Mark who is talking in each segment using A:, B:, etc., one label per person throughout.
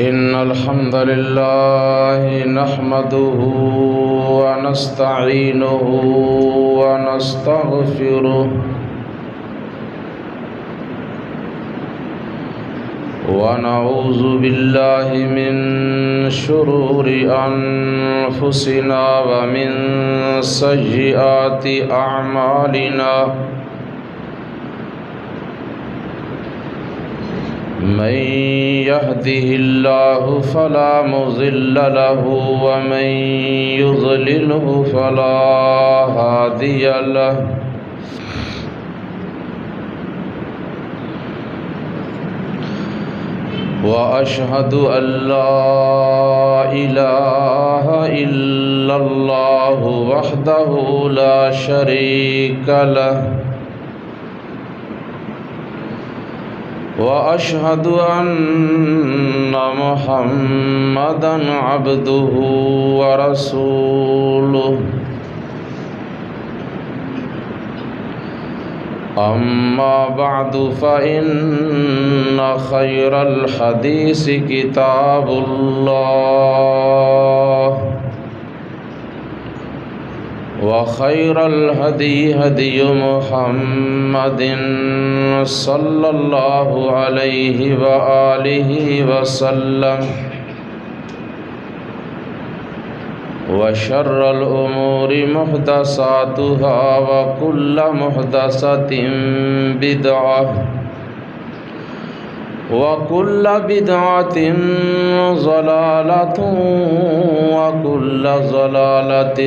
A: إن الحمد لله نحمده ونستعينه ونستغفره ونعوذ بالله من شرور أنفسنا ومن سيئات أعمالنا من يهده الله فلا مضل له ومن يضلله فلا هادي له وأشهد أن لا إله إلا الله وحده لا شريك له وأشهد أن محمدًا عبده ورسوله أما بعد فإن خير الحديث كتاب الله وخير الهدي هدي محمد صلى الله عليه وآله وسلم وشر الأمور محدثاتها وكل محدثة بدعة وكل بدعة ضلالة وكل ضلالة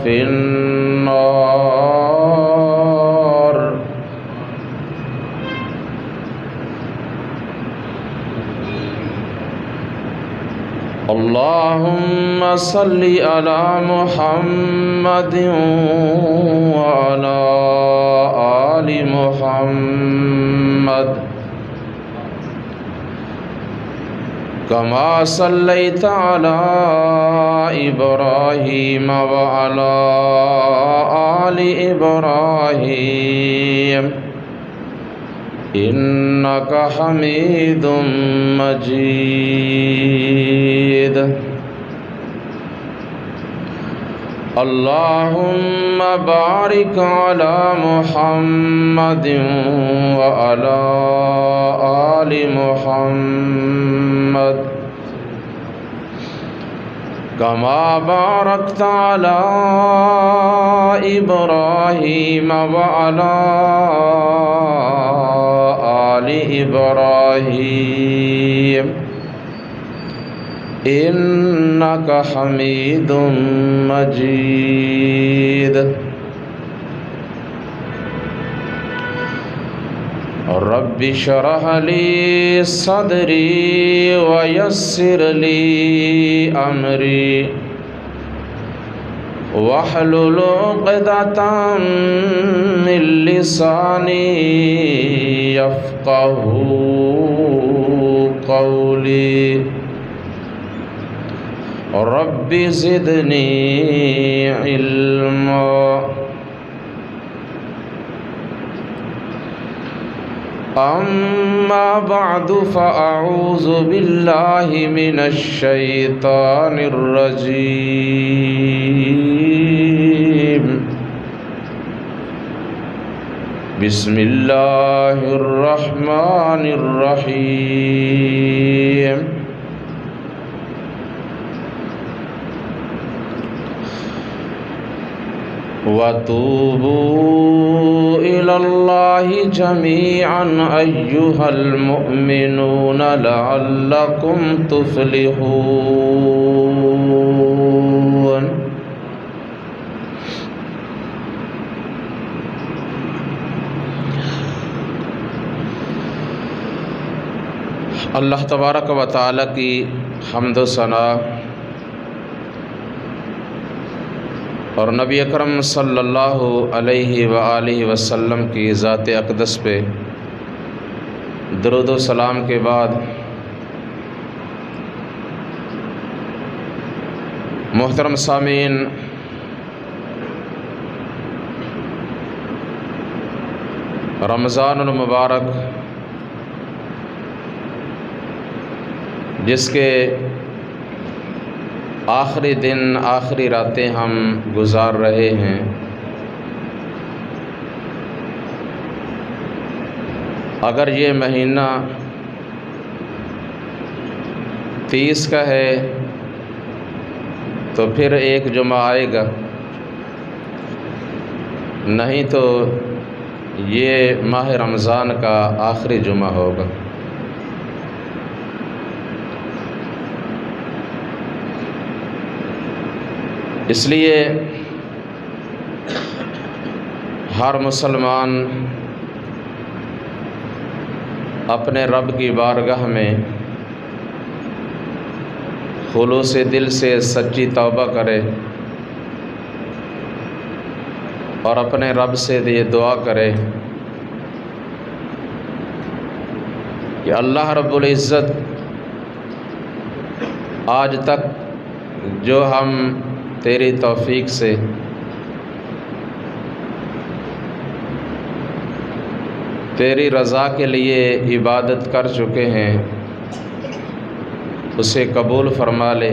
A: في النار. اللهم صل على محمد وعلى آل محمد كما صليت على إبراهيم وعلى آل إبراهيم إنك حميد مجيد. اللهم بارك على محمد وعلى آل محمد كما باركت على إبراهيم وعلى آل إبراهيم إنك حميد مجيد. رب اشرح لي صدري ويسر لي أمري واحلل عقدة من لساني يفقه قولي. رب زدني علما. أما بعد فأعوذ بالله من الشيطان الرجيم. بسم الله الرحمن الرحيم. وَتُوبُوا إِلَى اللَّهِ جَمِيعًا أَيُّهَا الْمُؤْمِنُونَ لَعَلَّكُمْ تُفْلِحُونَ. اللہ تبارک و تعالی کی حمد و ثنا اور نبی اکرم صلی اللہ علیہ وآلہ وسلم کی ذات اقدس پہ درود و سلام کے بعد محترم سامعین، رمضان المبارک جس کے آخری دن آخری راتیں ہم گزار رہے ہیں، اگر یہ مہینہ 30 کا ہے تو پھر ایک جمعہ آئے گا، نہیں تو یہ ماہ رمضان کا آخری جمعہ ہوگا۔ اس لیے ہر مسلمان اپنے رب کی بارگاہ میں خلوص دل سے سچی توبہ کرے اور اپنے رب سے یہ دعا کرے کہ اللہ رب العزت آج تک جو ہم تیری توفیق سے تیری رضا کے لیے عبادت کر چکے ہیں، اسے قبول فرما لے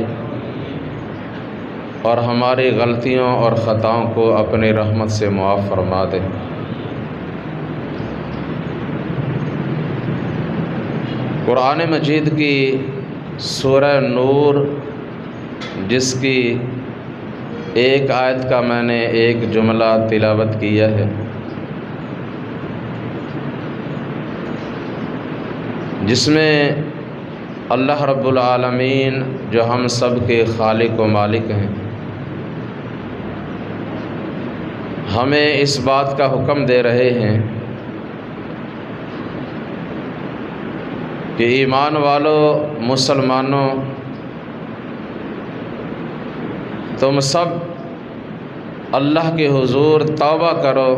A: اور ہماری غلطیوں اور خطاؤں کو اپنی رحمت سے معاف فرما دے۔ قرآن مجید کی سورہ نور، جس کی ایک آیت کا میں نے ایک جملہ تلاوت کیا ہے، جس میں اللہ رب العالمین جو ہم سب کے خالق و مالک ہیں، ہمیں اس بات کا حکم دے رہے ہیں کہ ایمان والوں، مسلمانوں، تم سب اللہ کے حضور توبہ کرو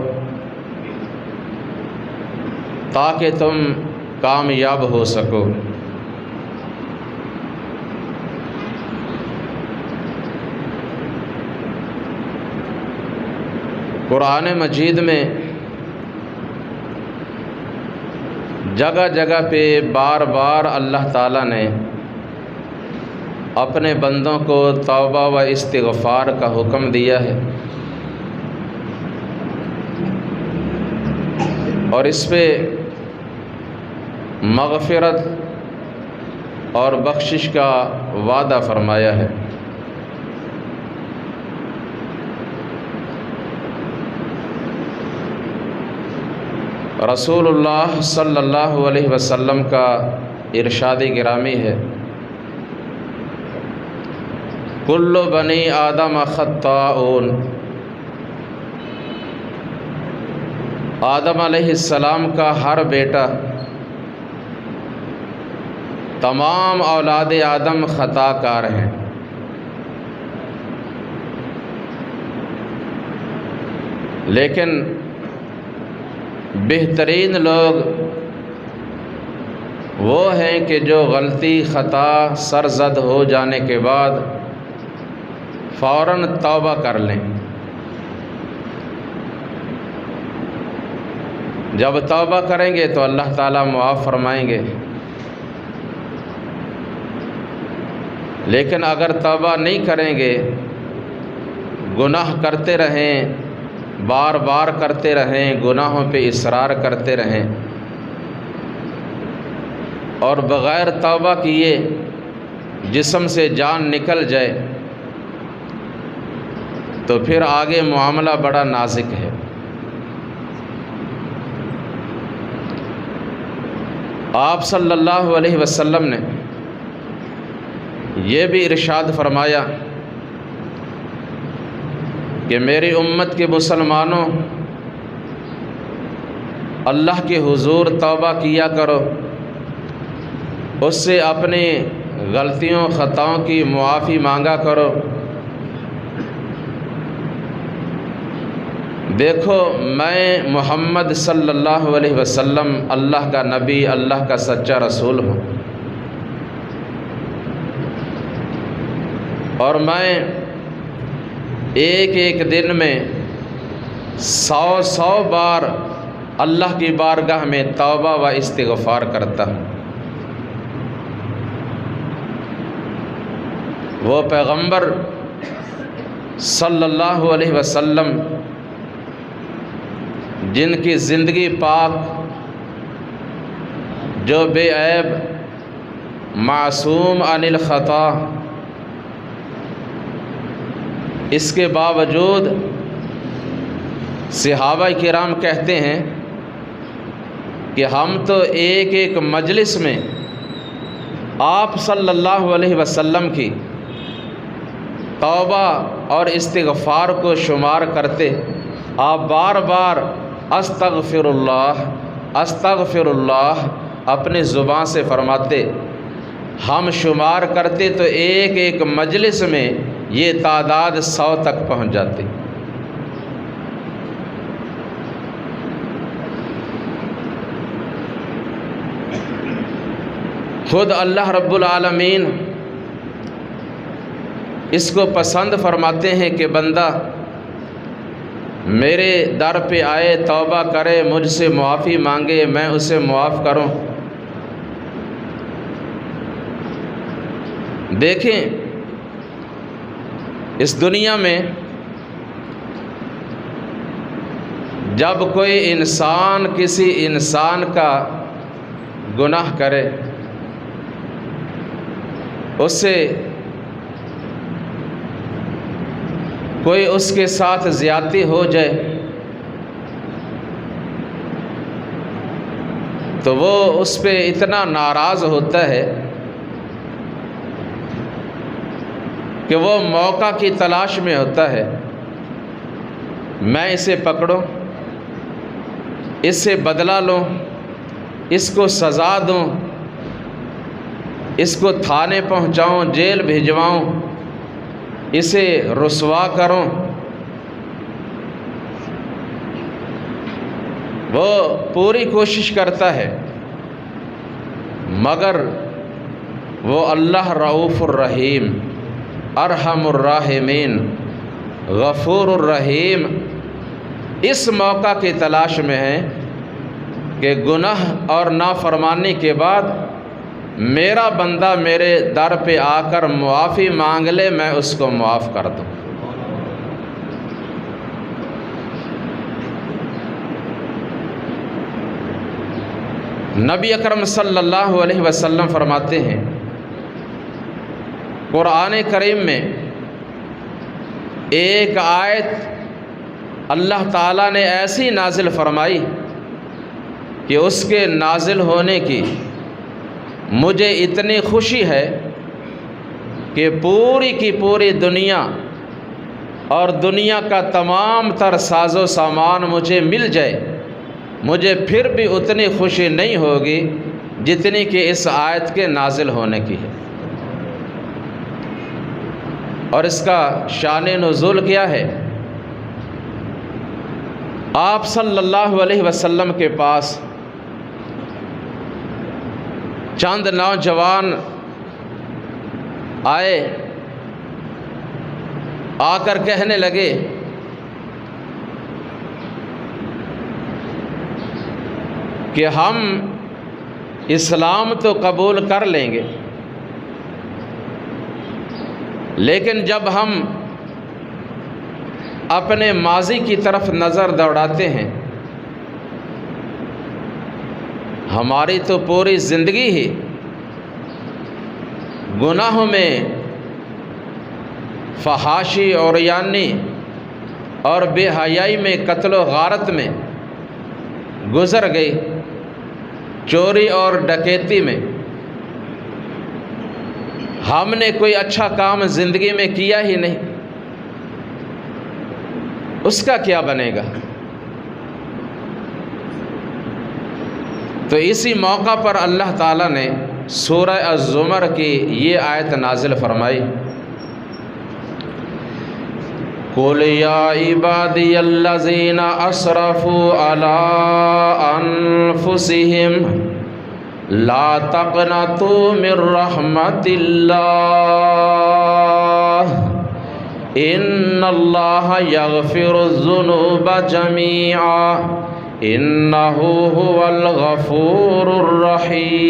A: تاکہ تم کامیاب ہو سکو۔ قرآن مجید میں جگہ جگہ پہ بار بار اللہ تعالیٰ نے اپنے بندوں کو توبہ و استغفار کا حکم دیا ہے، اور اس پہ مغفرت اور بخشش کا وعدہ فرمایا ہے۔ رسول اللہ صلی اللہ علیہ وسلم کا ارشاد گرامی ہے، کل بنی آدم خطاؤن، آدم علیہ السلام کا ہر بیٹا، تمام اولاد آدم خطا کار ہیں، لیکن بہترین لوگ وہ ہیں کہ جو غلطی خطا سرزد ہو جانے کے بعد فوراً توبہ کر لیں۔ جب توبہ کریں گے تو اللہ تعالیٰ معاف فرمائیں گے، لیکن اگر توبہ نہیں کریں گے، گناہ کرتے رہیں، بار بار کرتے رہیں، گناہوں پہ اصرار کرتے رہیں اور بغیر توبہ کیے جسم سے جان نکل جائے تو پھر آگے معاملہ بڑا نازک ہے۔ آپ صلی اللہ علیہ وسلم نے یہ بھی ارشاد فرمایا کہ میری امت کے مسلمانوں، اللہ کے حضور توبہ کیا کرو، اس سے اپنی غلطیوں خطاؤں کی معافی مانگا کرو۔ دیکھو میں محمد صلی اللہ علیہ وسلم اللہ کا نبی، اللہ کا سچا رسول ہوں، اور میں ایک ایک دن میں 100 بار اللہ کی بارگاہ میں توبہ و استغفار کرتا ہوں۔ وہ پیغمبر صلی اللہ علیہ وسلم جن کی زندگی پاک، جو بے عیب، معصوم عن الخطا، اس کے باوجود صحابہ کرام کہتے ہیں کہ ہم تو ایک ایک مجلس میں آپ صلی اللہ علیہ وسلم کی توبہ اور استغفار کو شمار کرتے، آپ بار بار استغفر اللہ استغفر اللہ اپنی زبان سے فرماتے، ہم شمار کرتے تو ایک ایک مجلس میں یہ تعداد 100 تک پہنچ جاتی۔ خود اللہ رب العالمین اس کو پسند فرماتے ہیں کہ بندہ میرے در پہ آئے، توبہ کرے، مجھ سے معافی مانگے، میں اسے معاف کروں۔ دیکھیں اس دنیا میں جب کوئی انسان کسی انسان کا گناہ کرے، اس سے کوئی اس کے ساتھ زیادتی ہو جائے تو وہ اس پہ اتنا ناراض ہوتا ہے کہ وہ موقع کی تلاش میں ہوتا ہے، میں اسے پکڑوں، اس سے بدلہ لوں، اس کو سزا دوں، اس کو تھانے پہنچاؤں، جیل بھیجواؤں، اسے رسوا کروں۔ وہ پوری کوشش کرتا ہے، مگر وہ اللہ رؤوف الرحیم، ارحم الراحمین، غفور الرحیم اس موقع کی تلاش میں ہے کہ گناہ اور نافرمانی کے بعد میرا بندہ میرے در پہ آ کر معافی مانگ لے، میں اس کو معاف کر دوں۔ نبی اکرم صلی اللہ علیہ وسلم فرماتے ہیں قرآن کریم میں ایک آیت اللہ تعالیٰ نے ایسی نازل فرمائی کہ اس کے نازل ہونے کی مجھے اتنی خوشی ہے کہ پوری کی پوری دنیا اور دنیا کا تمام تر ساز و سامان مجھے مل جائے، مجھے پھر بھی اتنی خوشی نہیں ہوگی جتنی کہ اس آیت کے نازل ہونے کی ہے۔ اور اس کا شان نزول کیا ہے؟ آپ صلی اللہ علیہ وسلم کے پاس چند نوجوان آئے، آ کر کہنے لگے کہ ہم اسلام تو قبول کر لیں گے، لیکن جب ہم اپنے ماضی کی طرف نظر دوڑاتے ہیں، ہماری تو پوری زندگی ہی گناہوں میں، فحاشی اور عریانی اور بے حیائی میں، قتل و غارت میں گزر گئی، چوری اور ڈکیتی میں۔ ہم نے کوئی اچھا کام زندگی میں کیا ہی نہیں، اس کا کیا بنے گا؟ تو اسی موقع پر اللہ تعالیٰ نے سورہ الزمر کی یہ آیت نازل فرمائی، قُلْ يَا عِبَادِيَ الَّذِينَ أَسْرَفُوا عَلَىٰ أَنفُسِهِمْ لَا تَقْنَطُوا مِن رَّحْمَةِ اللَّهِ إِنَّ اللَّهَ يَغْفِرُ الذُّنُوبَ جَمِيعًا إِنَّهُ هُوَ الْغَفُورُ الرَّحِيمُ۔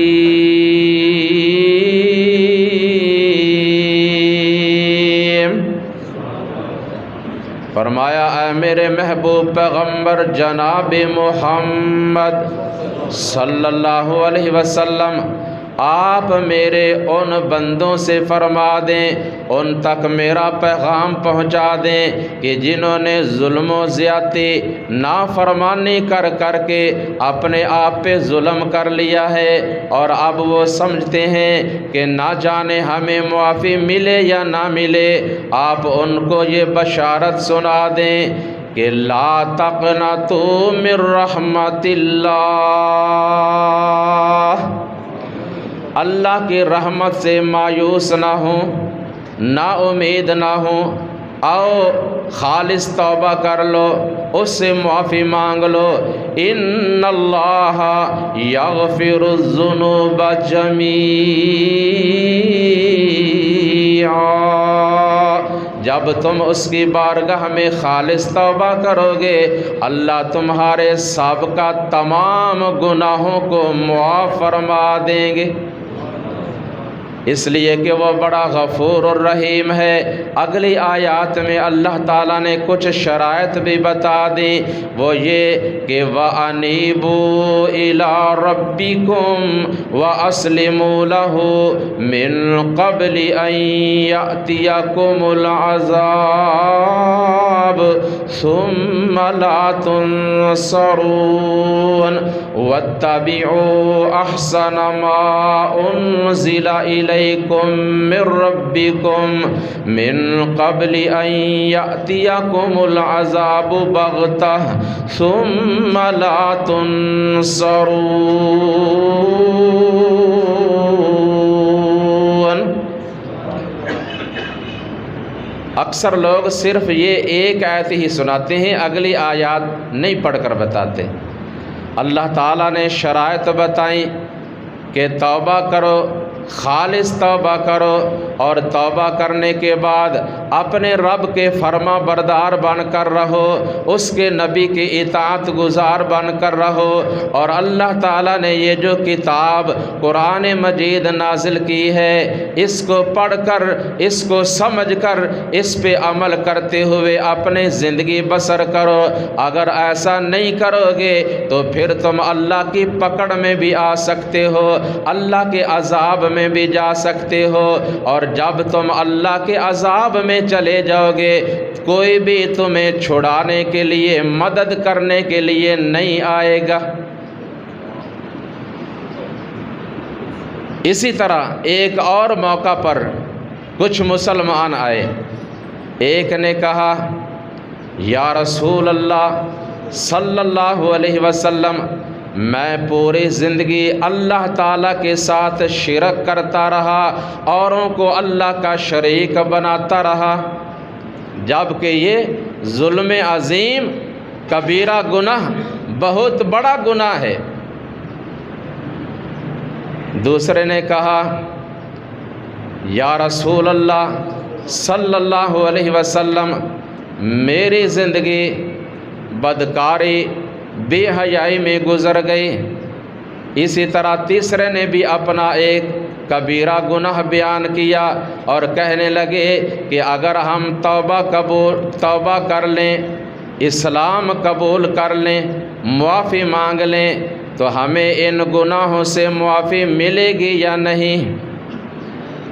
A: فرمایا اے میرے محبوب پیغمبر جناب محمد صلی اللہ علیہ وسلم، آپ میرے ان بندوں سے فرما دیں، ان تک میرا پیغام پہنچا دیں کہ جنہوں نے ظلم و زیادتی نافرمانی کر کر کے اپنے آپ پہ ظلم کر لیا ہے، اور اب وہ سمجھتے ہیں کہ نہ جانے ہمیں معافی ملے یا نہ ملے، آپ ان کو یہ بشارت سنا دیں کہ لا تقنطوا من رحمت اللہ، اللہ کی رحمت سے مایوس نہ ہوں، نا امید نہ ہوں، آؤ خالص توبہ کر لو، اس سے معافی مانگ لو۔ ان اللہ یغفر الذنوب جمیعا، جب تم اس کی بارگاہ میں خالص توبہ کرو گے، اللہ تمہارے سابقہ تمام گناہوں کو معاف فرما دیں گے، اس لیے کہ وہ بڑا غفور الرحیم ہے۔ اگلی آیات میں اللہ تعالیٰ نے کچھ شرائط بھی بتا دی، وہ یہ کہ وَأَنِيبُوا إِلَىٰ رَبِّكُمْ وَأَسْلِمُوا لَهُ مِن قَبْلِ أَن يَأْتِيَكُمُ الْعَذَابُ ثُمَّ لَا تُنصَرُونَ وَاتَّبِعُوا أَحْسَنَ مَا أُنزِلَ إِلَيْكُم مِّن رَّبِّكُم مِّن قَبْلِ أَن يَأْتِيَكُمُ الْعَذَابُ بَغْتَةً ثُمَّ لَا تُنصَرُونَ۔ اکثر لوگ صرف یہ ایک آیت ہی سناتے ہیں، اگلی آیات نہیں پڑھ کر بتاتے۔ اللہ تعالیٰ نے شرائط بتائیں کہ توبہ کرو، خالص توبہ کرو، اور توبہ کرنے کے بعد اپنے رب کے فرما بردار بن کر رہو، اس کے نبی کی اطاعت گزار بن کر رہو، اور اللہ تعالیٰ نے یہ جو کتاب قرآن مجید نازل کی ہے، اس کو پڑھ کر، اس کو سمجھ کر، اس پہ عمل کرتے ہوئے اپنی زندگی بسر کرو۔ اگر ایسا نہیں کرو گے تو پھر تم اللہ کی پکڑ میں بھی آ سکتے ہو، اللہ کے عذاب میں بھی جا سکتے ہو، اور جب تم اللہ کے عذاب میں چلے جاؤ گے کوئی بھی تمہیں چھڑانے کے لیے، مدد کرنے کے لیے نہیں آئے گا۔ اسی طرح ایک اور موقع پر کچھ مسلمان آئے، ایک نے کہا یا رسول اللہ صلی اللہ علیہ وسلم، میں پوری زندگی اللہ تعالیٰ کے ساتھ شرک کرتا رہا، اوروں کو اللہ کا شریک بناتا رہا، جبکہ یہ ظلم عظیم کبیرہ گناہ، بہت بڑا گناہ ہے۔ دوسرے نے کہا یا رسول اللہ صلی اللہ علیہ وسلم، میری زندگی بدکاری، بے حیائی میں گزر گئی۔ اسی طرح تیسرے نے بھی اپنا ایک کبیرہ گناہ بیان کیا اور کہنے لگے کہ اگر ہم توبہ کر لیں، اسلام قبول کر لیں، معافی مانگ لیں تو ہمیں ان گناہوں سے معافی ملے گی یا نہیں؟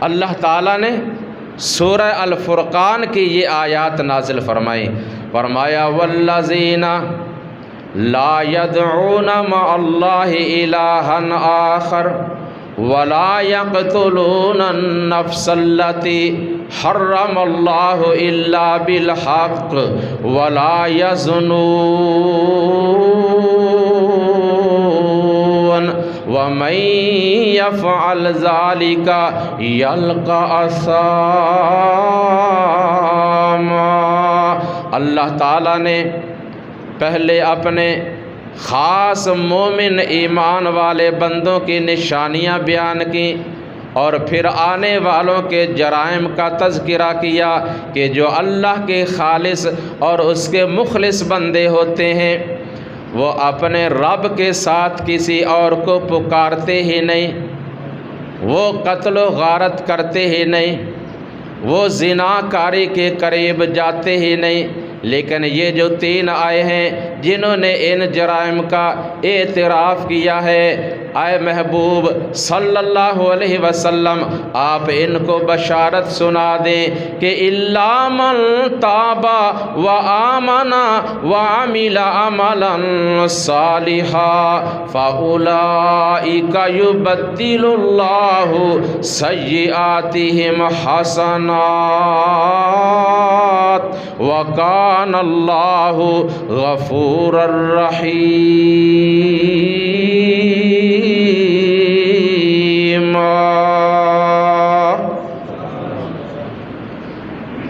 A: اللہ تعالیٰ نے سورہ الفرقان کی یہ آیات نازل فرمائی، فرمایا والذین لا يدعون مع اللہ الہا آخر ولا يقتلون النفس التي حرم اللہ الا بالحق ولا يزنون ومن يفعل ذلك يلقى أثاما۔ اللہ تعالیٰ نے پہلے اپنے خاص مومن ایمان والے بندوں کی نشانیاں بیان کی، اور پھر آنے والوں کے جرائم کا تذکرہ کیا کہ جو اللہ کے خالص اور اس کے مخلص بندے ہوتے ہیں وہ اپنے رب کے ساتھ کسی اور کو پکارتے ہی نہیں، وہ قتل و غارت کرتے ہی نہیں، وہ زنا کاری کے قریب جاتے ہی نہیں، لیکن یہ جو 3 آئے ہیں جنہوں نے ان جرائم کا اعتراف کیا ہے، اے محبوب صلی اللہ علیہ وسلم آپ ان کو بشارت سنا دیں کہ الا من تاب و آمن و عمل عملا صالحا فاولئک یبدل اللہ سیئاتہم حسنات وکان اللہ غفورا رحیم۔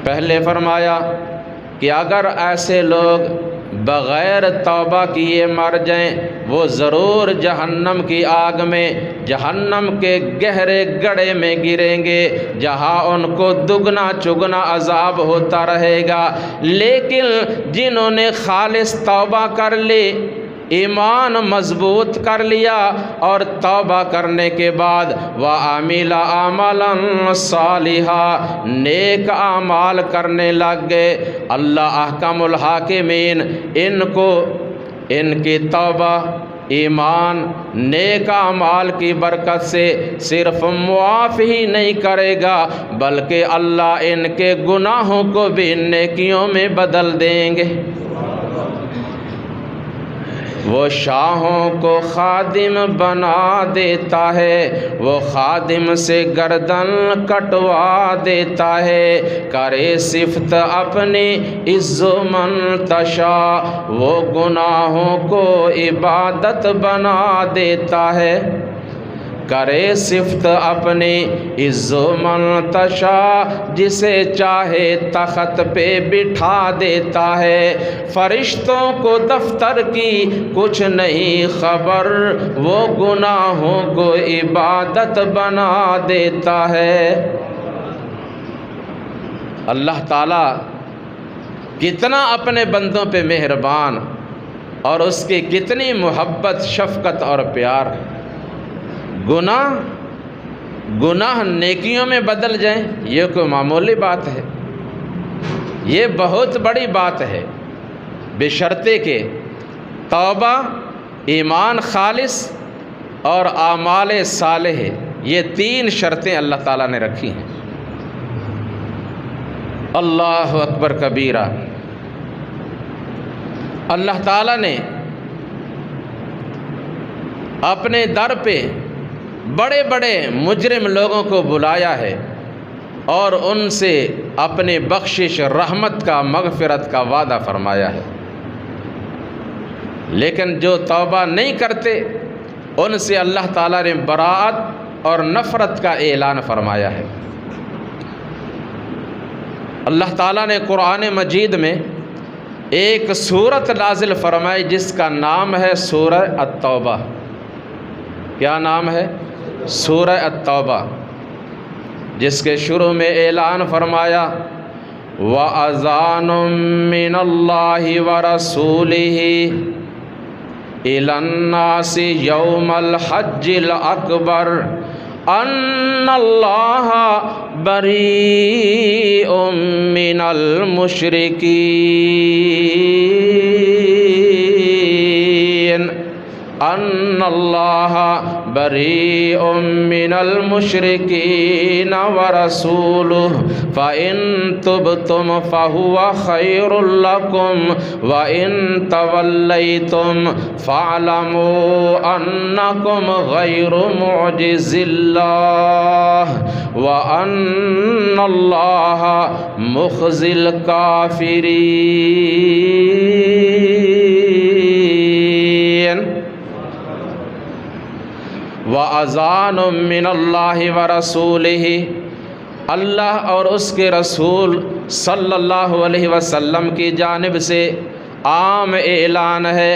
A: پہلے فرمایا کہ اگر ایسے لوگ بغیر توبہ کیے مر جائیں وہ ضرور جہنم کی آگ میں، جہنم کے گہرے گڑھے میں گریں گے جہاں ان کو دگنا چگنا عذاب ہوتا رہے گا۔ لیکن جنہوں نے خالص توبہ کر لی، ایمان مضبوط کر لیا اور توبہ کرنے کے بعد وَعَمِلَ عَمَلًا صَالِحًا نیک اعمال کرنے لگ گئے، اللہ احکم الحاکمین ان کو ان کی توبہ، ایمان، نیک اعمال کی برکت سے صرف معاف ہی نہیں کرے گا بلکہ اللہ ان کے گناہوں کو بھی نیکیوں میں بدل دیں گے۔ وہ شاہوں کو خادم بنا دیتا ہے، وہ خادم سے گردن کٹوا دیتا ہے، کرے صفت اپنی عز و منتشا، وہ گناہوں کو عبادت بنا دیتا ہے، کرے صفت اپنی عز و منتشا، جسے چاہے تخت پہ بٹھا دیتا ہے، فرشتوں کو دفتر کی کچھ نہیں خبر، وہ گناہوں کو عبادت بنا دیتا ہے۔ اللہ تعالیٰ کتنا اپنے بندوں پہ مہربان اور اس کی کتنی محبت، شفقت اور پیار۔ گناہ نیکیوں میں بدل جائیں یہ کوئی معمولی بات ہے، یہ بہت بڑی بات ہے، بشرطے کہ توبہ، ایمان خالص اور اعمال صالح، یہ 3 شرطیں اللہ تعالیٰ نے رکھی ہیں۔ اللہ اکبر کبیرہ۔ اللہ تعالیٰ نے اپنے در پہ بڑے بڑے مجرم لوگوں کو بلایا ہے اور ان سے اپنی بخشش، رحمت کا، مغفرت کا وعدہ فرمایا ہے، لیکن جو توبہ نہیں کرتے ان سے اللہ تعالیٰ نے براءت اور نفرت کا اعلان فرمایا ہے۔ اللہ تعالیٰ نے قرآن مجید میں ایک سورت نازل فرمائی جس کا نام ہے سورہ التوبہ۔ کیا نام ہے؟ سورہ التوبہ، جس کے شروع میں اعلان فرمایا وَأَذَانٌ مِّنَ اللَّهِ وَرَسُولِهِ إِلَى النَّاسِ يَوْمَ الْحَجِّ الْأَكْبَرِ أَنَّ اللَّهَ بَرِيءٌ مِّنَ الْمُشْرِكِينَ أَنَّ اللَّهَ بَرِيءٌ مِّنَ الْمُشْرِكِينَ وَرَسُولُهُ فَإِن تُبْتُمْ فَهُوَ خَيْرٌ لَّكُمْ وَإِن تَوَلَّيْتُمْ فَاعْلَمُوا أَنَّكُمْ غَيْرُ مُعْجِزِي اللَّهِ وَأَنَّ اللَّهَ مُخْزِي الْكَافِرِينَ۔ وَأَذَانٌ مِّنَ اللَّهِ وَرَسُولِهِ، اللہ اور اس کے رسول صلی اللہ علیہ وسلم کی جانب سے عام اعلان ہے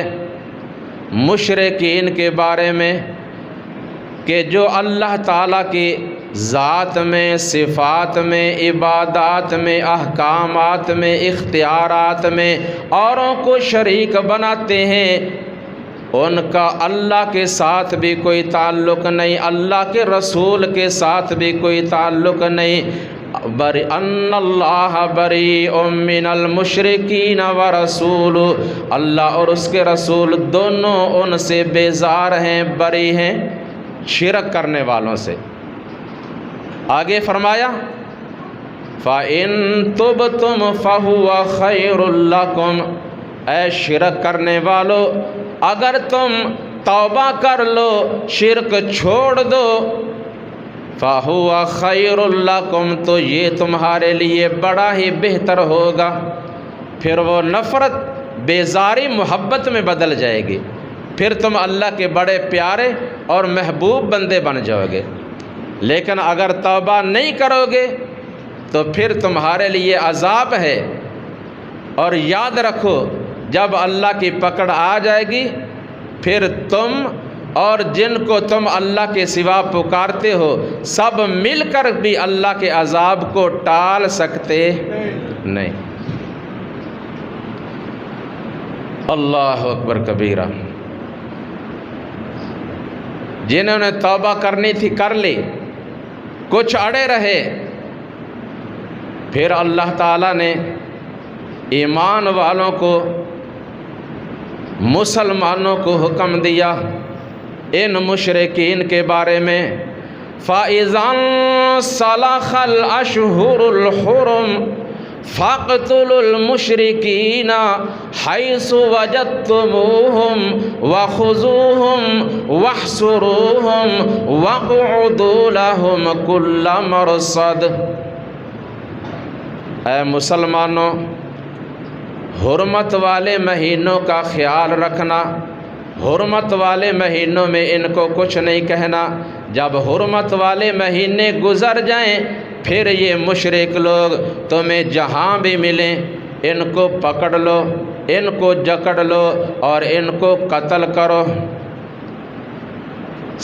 A: مشرکین کے بارے میں کہ جو اللہ تعالیٰ کی ذات میں، صفات میں، عبادات میں، احکامات میں، اختیارات میں اوروں کو شریک بناتے ہیں، ان کا اللہ کے ساتھ بھی کوئی تعلق نہیں، اللہ کے رسول کے ساتھ بھی کوئی تعلق نہیں، ان اللہ بریء من المشرکین ورسول، اللہ اور اس کے رسول دونوں ان سے بیزار ہیں، بری ہیں شرک کرنے والوں سے۔ آگے فرمایا فَإِن تُبْتُمْ فَهُوَ خَيْرٌ لَكُمْ، اے شرک کرنے والو اگر تم توبہ کر لو، شرک چھوڑ دو، فَهُوَ خَيْرٌ لَكُمْ، تو یہ تمہارے لیے بڑا ہی بہتر ہوگا۔ پھر وہ نفرت بیزاری محبت میں بدل جائے گی، پھر تم اللہ کے بڑے پیارے اور محبوب بندے بن جاؤ گے۔ لیکن اگر توبہ نہیں کرو گے تو پھر تمہارے لیے عذاب ہے، اور یاد رکھو جب اللہ کی پکڑ آ جائے گی پھر تم اور جن کو تم اللہ کے سوا پکارتے ہو سب مل کر بھی اللہ کے عذاب کو ٹال سکتے نہیں۔ اللہ اکبر کبیرہ۔ جنہوں نے توبہ کرنی تھی کر لی، کچھ اڑے رہے، پھر اللہ تعالیٰ نے ایمان والوں کو، مسلمانوں کو حکم دیا ان مشرکین کے بارے میں، فَإِذَا انْسَلَخَ الْأَشْهُرُ الْحُرُمُ فَاقْتُلُوا الْمُشْرِكِينَ حَيْثُ وَجَدتُّمُوهُمْ وَخُذُوهُمْ وَاحْصُرُوهُمْ وَاقْعُدُوا لَهُمْ كُلَّ مَرْصَدٍ۔ اے مسلمانوں، حرمت والے مہینوں کا خیال رکھنا، حرمت والے مہینوں میں ان کو کچھ نہیں کہنا، جب حرمت والے مہینے گزر جائیں پھر یہ مشرک لوگ تمہیں جہاں بھی ملیں ان کو پکڑ لو، ان کو جکڑ لو اور ان کو قتل کرو۔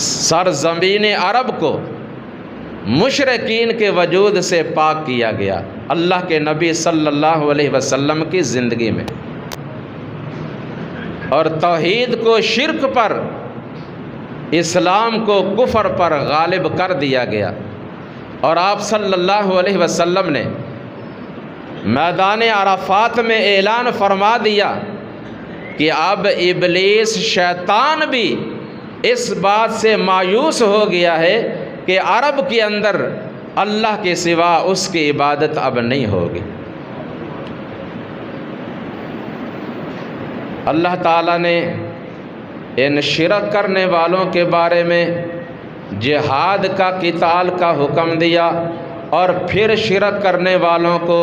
A: سرزمین عرب کو مشرکین کے وجود سے پاک کیا گیا اللہ کے نبی صلی اللہ علیہ وسلم کی زندگی میں، اور توحید کو شرک پر، اسلام کو کفر پر غالب کر دیا گیا، اور آپ صلی اللہ علیہ وسلم نے میدان عرفات میں اعلان فرما دیا کہ اب ابلیس شیطان بھی اس بات سے مایوس ہو گیا ہے کہ عرب کے اندر اللہ کے سوا اس کی عبادت اب نہیں ہوگی۔ اللہ تعالیٰ نے ان شرک کرنے والوں کے بارے میں جہاد کا، قتال کا حکم دیا، اور پھر شرک کرنے والوں کو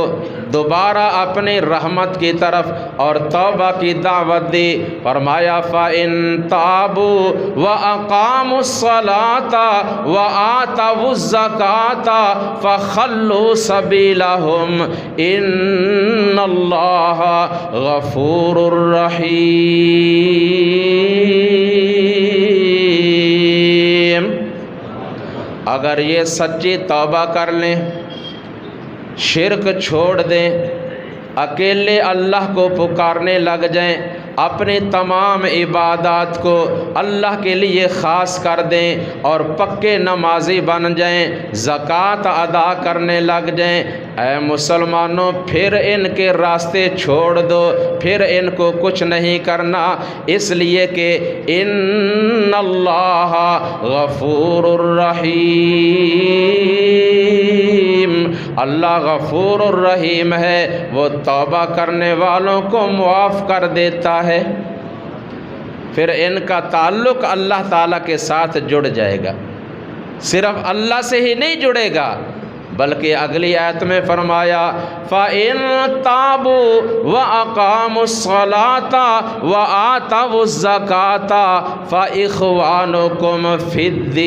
A: دوبارہ اپنی رحمت کی طرف اور توبہ کی دعوت دی۔ فرمایا فَإِن تَابُوا وَأَقَامُوا الصَّلَاةَ وَآتَوُا الزَّكَاةَ فَخَلُّوا سَبِيلَهُمْ إِنَّ اللَّهَ غَفُورٌ رَحِيمٌ۔ اگر یہ سچی توبہ کر لیں، شرک چھوڑ دیں، اکیلے اللہ کو پکارنے لگ جائیں، اپنی تمام عبادات کو اللہ کے لیے خاص کر دیں اور پکے نمازی بن جائیں، زکوٰۃ ادا کرنے لگ جائیں، اے مسلمانوں پھر ان کے راستے چھوڑ دو، پھر ان کو کچھ نہیں کرنا، اس لیے کہ ان اللہ غفور الرحیم، اللہ غفور الرحیم ہے، وہ توبہ کرنے والوں کو معاف کر دیتا ہے۔ پھر ان کا تعلق اللہ تعالیٰ کے ساتھ جڑ جائے گا، صرف اللہ سے ہی نہیں جڑے گا بلکہ اگلی آیت میں فرمایا فَإِن تَابُوا وَأَقَامُوا الصَّلَاةَ وَآتَوُا الزَّكَاةَ فَإِخْوَانُكُمْ فِي الدِّينِ،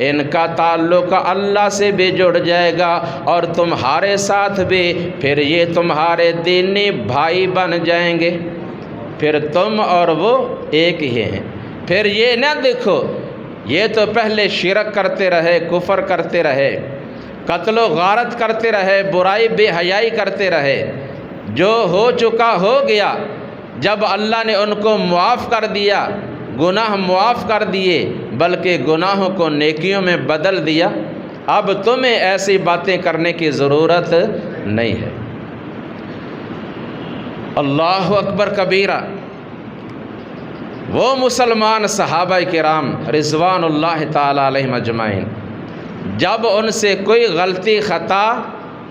A: ان کا تعلق اللہ سے بھی جڑ جائے گا اور تمہارے ساتھ بھی، پھر یہ تمہارے دینی بھائی بن جائیں گے، پھر تم اور وہ ایک ہی ہیں۔ پھر یہ نہ دیکھو یہ تو پہلے شرک کرتے رہے، کفر کرتے رہے، قتل و غارت کرتے رہے، برائی بے حیائی کرتے رہے، جو ہو چکا ہو گیا، جب اللہ نے ان کو معاف کر دیا گناہ معاف کر دیے بلکہ گناہوں کو نیکیوں میں بدل دیا، اب تمہیں ایسی باتیں کرنے کی ضرورت نہیں ہے۔ اللہ اکبر کبیرہ۔ وہ مسلمان صحابہ کرام رضوان اللہ تعالی علیہم اجمعین، جب ان سے کوئی غلطی خطا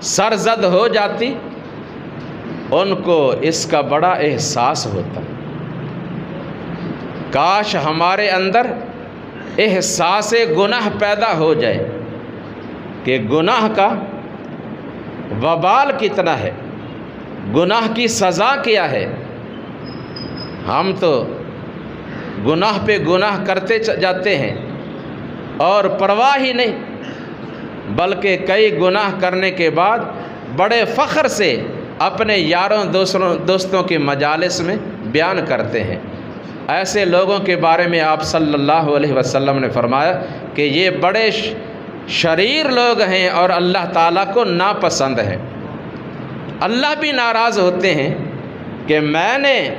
A: سرزد ہو جاتی ان کو اس کا بڑا احساس ہوتا، کاش ہمارے اندر احساس گناہ پیدا ہو جائے کہ گناہ کا وبال کتنا ہے، گناہ کی سزا کیا ہے۔ ہم تو گناہ پہ گناہ کرتے جاتے ہیں اور پرواہ ہی نہیں، بلکہ کئی گناہ کرنے کے بعد بڑے فخر سے اپنے یاروں دوستوں کے مجالس میں بیان کرتے ہیں۔ ایسے لوگوں کے بارے میں آپ صلی اللہ علیہ وسلم نے فرمایا کہ یہ بڑے شریر لوگ ہیں اور اللہ تعالیٰ کو ناپسند ہیں۔ اللہ بھی ناراض ہوتے ہیں کہ میں نے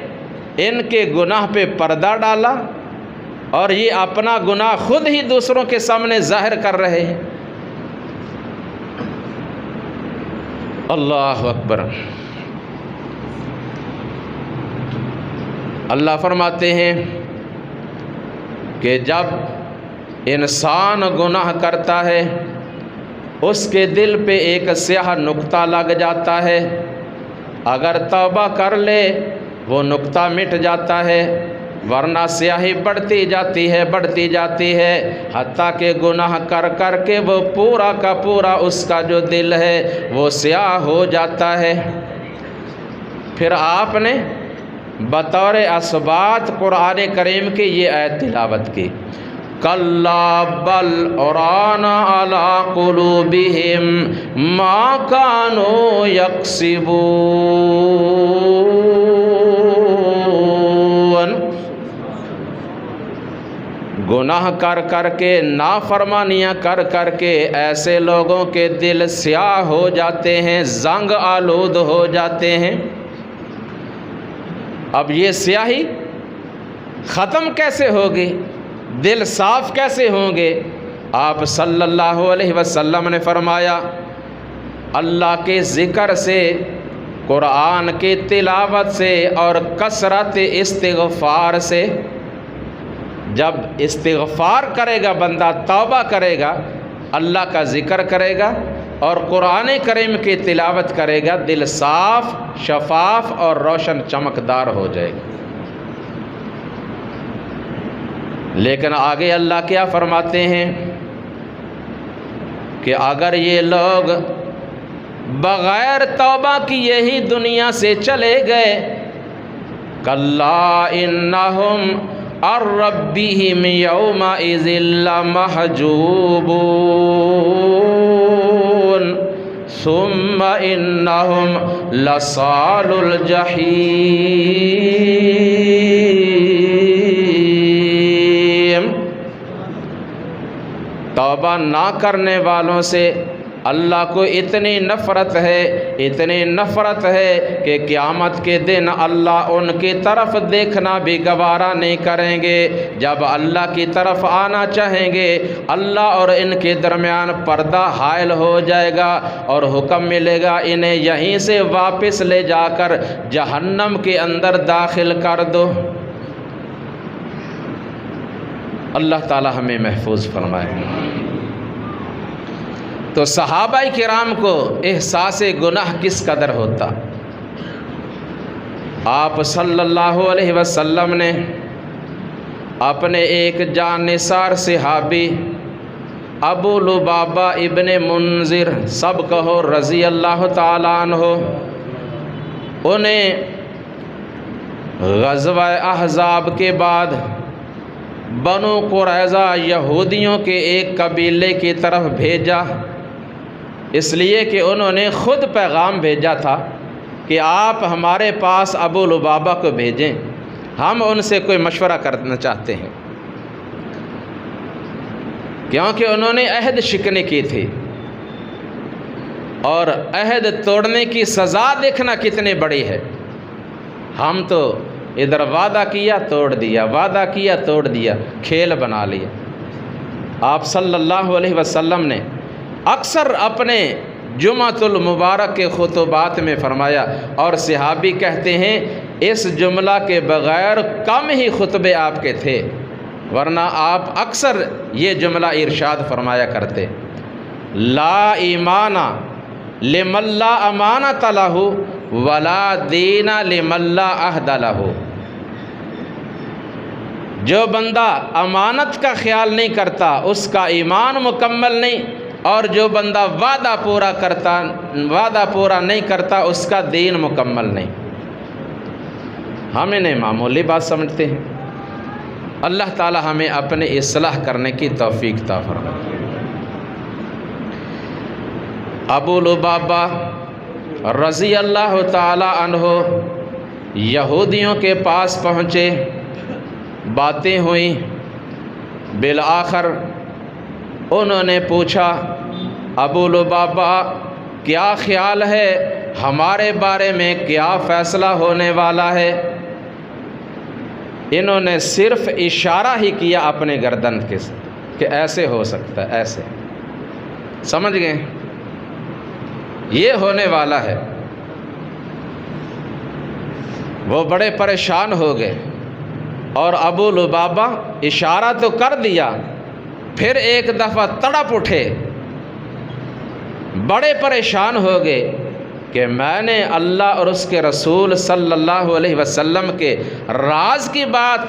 A: ان کے گناہ پہ پردہ ڈالا اور یہ اپنا گناہ خود ہی دوسروں کے سامنے ظاہر کر رہے ہیں۔ اللہ اکبر۔ اللہ فرماتے ہیں کہ جب انسان گناہ کرتا ہے اس کے دل پہ ایک سیاہ نقطہ لگ جاتا ہے، اگر توبہ کر لے وہ نقطہ مٹ جاتا ہے، ورنہ سیاہی بڑھتی جاتی ہے حتیٰ کہ گناہ کر کر کے وہ پورا کا پورا اس کا جو دل ہے وہ سیاہ ہو جاتا ہے۔ پھر آپ نے بطور اثبات قرآن کریم کی یہ آیت تلاوت کی، کَلَّا بَلْ رَانَ عَلَىٰ قُلُوبِهِمْ مَا كَانُوا يَكْسِبُونَ۔ گناہ کر کر کے، نافرمانیاں کر کر کے ایسے لوگوں کے دل سیاہ ہو جاتے ہیں، زنگ آلود ہو جاتے ہیں۔ اب یہ سیاہی ختم کیسے ہوگی، دل صاف کیسے ہوں گے؟ آپ صلی اللہ علیہ وسلم نے فرمایا اللہ کے ذکر سے، قرآن کی تلاوت سے اور کثرت استغفار سے۔ جب استغفار کرے گا بندہ، توبہ کرے گا، اللہ کا ذکر کرے گا اور قرآن کریم کی تلاوت کرے گا، دل صاف، شفاف اور روشن چمکدار ہو جائے گا۔ لیکن آگے اللہ کیا فرماتے ہیں کہ اگر یہ لوگ بغیر توبہ کی یہی دنیا سے چلے گئے، کَلَّا إِنَّهُمْ عَنْ رَبِّهِمْ يَوْمَئِذٍ لَمَحْجُوبُونَ ثُمَّ إِنَّهُمْ لَصَالُو الْجَحِيمِ۔ توبہ نہ کرنے والوں سے اللہ کو اتنی نفرت ہے کہ قیامت کے دن اللہ ان کی طرف دیکھنا بھی گوارا نہیں کریں گے۔ جب اللہ کی طرف آنا چاہیں گے اللہ اور ان کے درمیان پردہ حائل ہو جائے گا اور حکم ملے گا انہیں یہیں سے واپس لے جا کر جہنم کے اندر داخل کر دو۔ اللہ تعالی ہمیں محفوظ فرمائے۔ تو صحابہ کرام کو احساس گناہ کس قدر ہوتا؟ آپ صلی اللہ علیہ وسلم نے اپنے ایک جانثار صحابی ابو لبابہ ابن منذر، سب کہو رضی اللہ تعالیٰ عنہ، انہیں غزوہ احزاب کے بعد بنو قریظہ یہودیوں کے ایک قبیلے کی طرف بھیجا، اس لیے کہ انہوں نے خود پیغام بھیجا تھا کہ آپ ہمارے پاس ابو لبابہ کو بھیجیں، ہم ان سے کوئی مشورہ کرنا چاہتے ہیں، کیونکہ انہوں نے عہد شکنی کی تھی اور عہد توڑنے کی سزا دیکھنا کتنی بڑی ہے۔ ہم تو ادھر وعدہ کیا توڑ دیا، وعدہ کیا توڑ دیا، کھیل بنا لیا۔ آپ صلی اللہ علیہ وسلم نے اکثر اپنے جمعۃ المبارک کے خطبات میں فرمایا، اور صحابی کہتے ہیں اس جملہ کے بغیر کم ہی خطبے آپ کے تھے، ورنہ آپ اکثر یہ جملہ ارشاد فرمایا کرتے، لا ایمان لمن لا امانۃ لہ ولا دین لمن لا عہد لہ۔ جو بندہ امانت کا خیال نہیں کرتا اس کا ایمان مکمل نہیں، اور جو بندہ وعدہ پورا نہیں کرتا اس کا دین مکمل نہیں۔ ہم انہیں معمولی بات سمجھتے ہیں۔ اللہ تعالی ہمیں اپنے اصلاح کرنے کی توفیق عطا فرمائے۔ ابو لبابہ رضی اللہ تعالی عنہ یہودیوں کے پاس پہنچے، باتیں ہوئیں، بالآخر انہوں نے پوچھا، ابو لبابہ کیا خیال ہے ہمارے بارے میں، کیا فیصلہ ہونے والا ہے؟ انہوں نے صرف اشارہ ہی کیا اپنے گردن کے کہ ایسے ہو سکتا ہے، ایسے، سمجھ گئے؟ یہ ہونے والا ہے۔ وہ بڑے پریشان ہو گئے، اور ابو لبابہ اشارہ تو کر دیا، پھر ایک دفعہ تڑپ اٹھے، بڑے پریشان ہو گئے کہ میں نے اللہ اور اس کے رسول صلی اللہ علیہ وسلم کے راز کی بات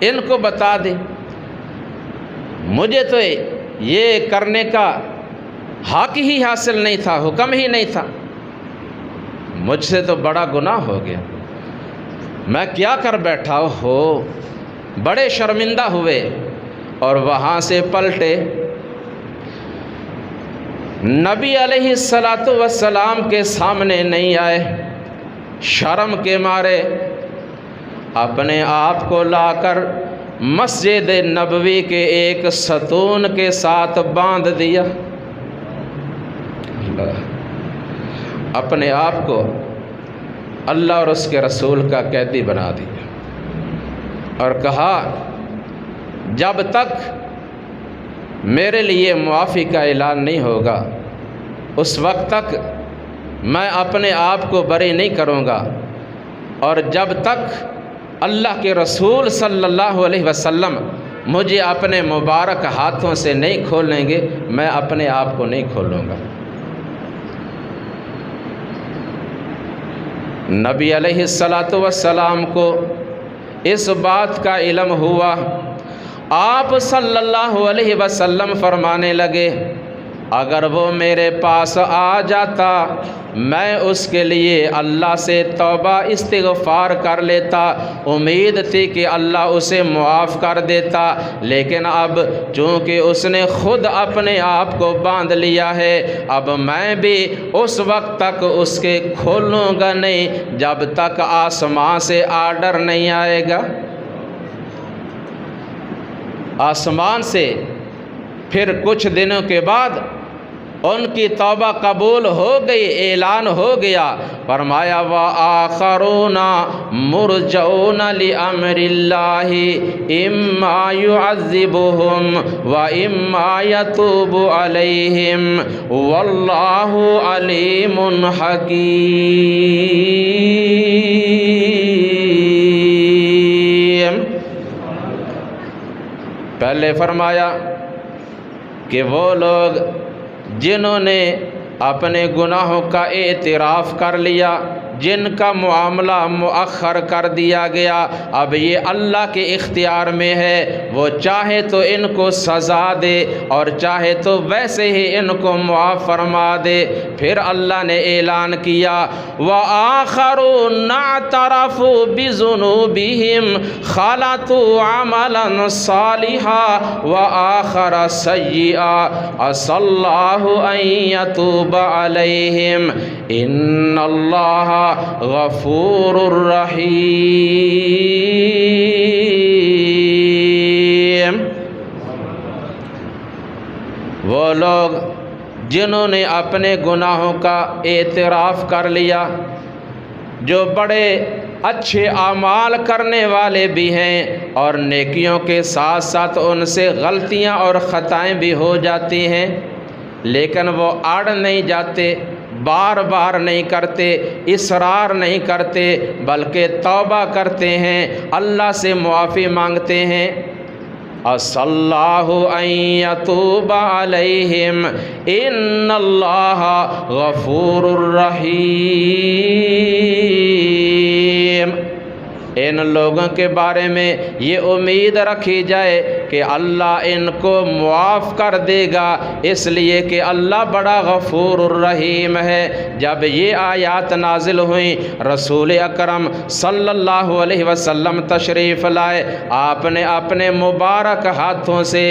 A: ان کو بتا دی، مجھے تو یہ کرنے کا حق ہی حاصل نہیں تھا، حکم ہی نہیں تھا، مجھ سے تو بڑا گناہ ہو گیا، میں کیا کر بیٹھا ہو۔ بڑے شرمندہ ہوئے اور وہاں سے پلٹے۔ نبی علیہ السلام کے سامنے نہیں آئے، شرم کے مارے اپنے آپ کو لا کر مسجد نبوی کے ایک ستون کے ساتھ باندھ دیا، اپنے آپ کو اللہ اور اس کے رسول کا قیدی بنا دیا، اور کہا جب تک میرے لیے معافی کا اعلان نہیں ہوگا اس وقت تک میں اپنے آپ کو بری نہیں کروں گا، اور جب تک اللہ کے رسول صلی اللہ علیہ وسلم مجھے اپنے مبارک ہاتھوں سے نہیں کھولیں گے میں اپنے آپ کو نہیں کھولوں گا۔ نبی علیہ السلام کو اس بات کا علم ہوا، آپ صلی اللہ علیہ وسلم فرمانے لگے اگر وہ میرے پاس آ جاتا میں اس کے لیے اللہ سے توبہ استغفار کر لیتا، امید تھی کہ اللہ اسے معاف کر دیتا، لیکن اب چونکہ اس نے خود اپنے آپ کو باندھ لیا ہے، اب میں بھی اس وقت تک اس کے کھولوں گا نہیں جب تک آسمان سے آرڈر نہیں آئے گا۔ آسمان سے پھر کچھ دنوں کے بعد ان کی توبہ قبول ہو گئی، اعلان ہو گیا، فرمایا وآخرون مرجعون لأمر اللہ اما يعذبهم واما يتوب علیہم واللہ علیم حکیم۔ پہلے فرمایا کہ وہ لوگ جنہوں نے اپنے گناہوں کا اعتراف کر لیا، جن کا معاملہ مؤخر کر دیا گیا، اب یہ اللہ کے اختیار میں ہے، وہ چاہے تو ان کو سزا دے اور چاہے تو ویسے ہی ان کو معاف فرما دے۔ پھر اللہ نے اعلان کیا وآخرون اعترفوا بذنوبہم خلطوا عملا صالحا وآخر سیئا عسى اللہ ان یتوب علیہم ان اللہ غفور الرحیم۔ وہ لوگ جنہوں نے اپنے گناہوں کا اعتراف کر لیا، جو بڑے اچھے اعمال کرنے والے بھی ہیں، اور نیکیوں کے ساتھ ساتھ ان سے غلطیاں اور خطائیں بھی ہو جاتی ہیں، لیکن وہ اڑ نہیں جاتے، بار بار نہیں کرتے، اصرار نہیں کرتے، بلکہ توبہ کرتے ہیں، اللہ سے معافی مانگتے ہیں۔ عسى الله أن يتوب عليهم إن الله غفور رحيم۔ ان لوگوں کے بارے میں یہ امید رکھی جائے کہ اللہ ان کو معاف کر دے گا، اس لیے کہ اللہ بڑا غفور الرحیم ہے۔ جب یہ آیات نازل ہوئیں، رسول اکرم صلی اللہ علیہ وسلم تشریف لائے، آپ نے اپنے مبارک ہاتھوں سے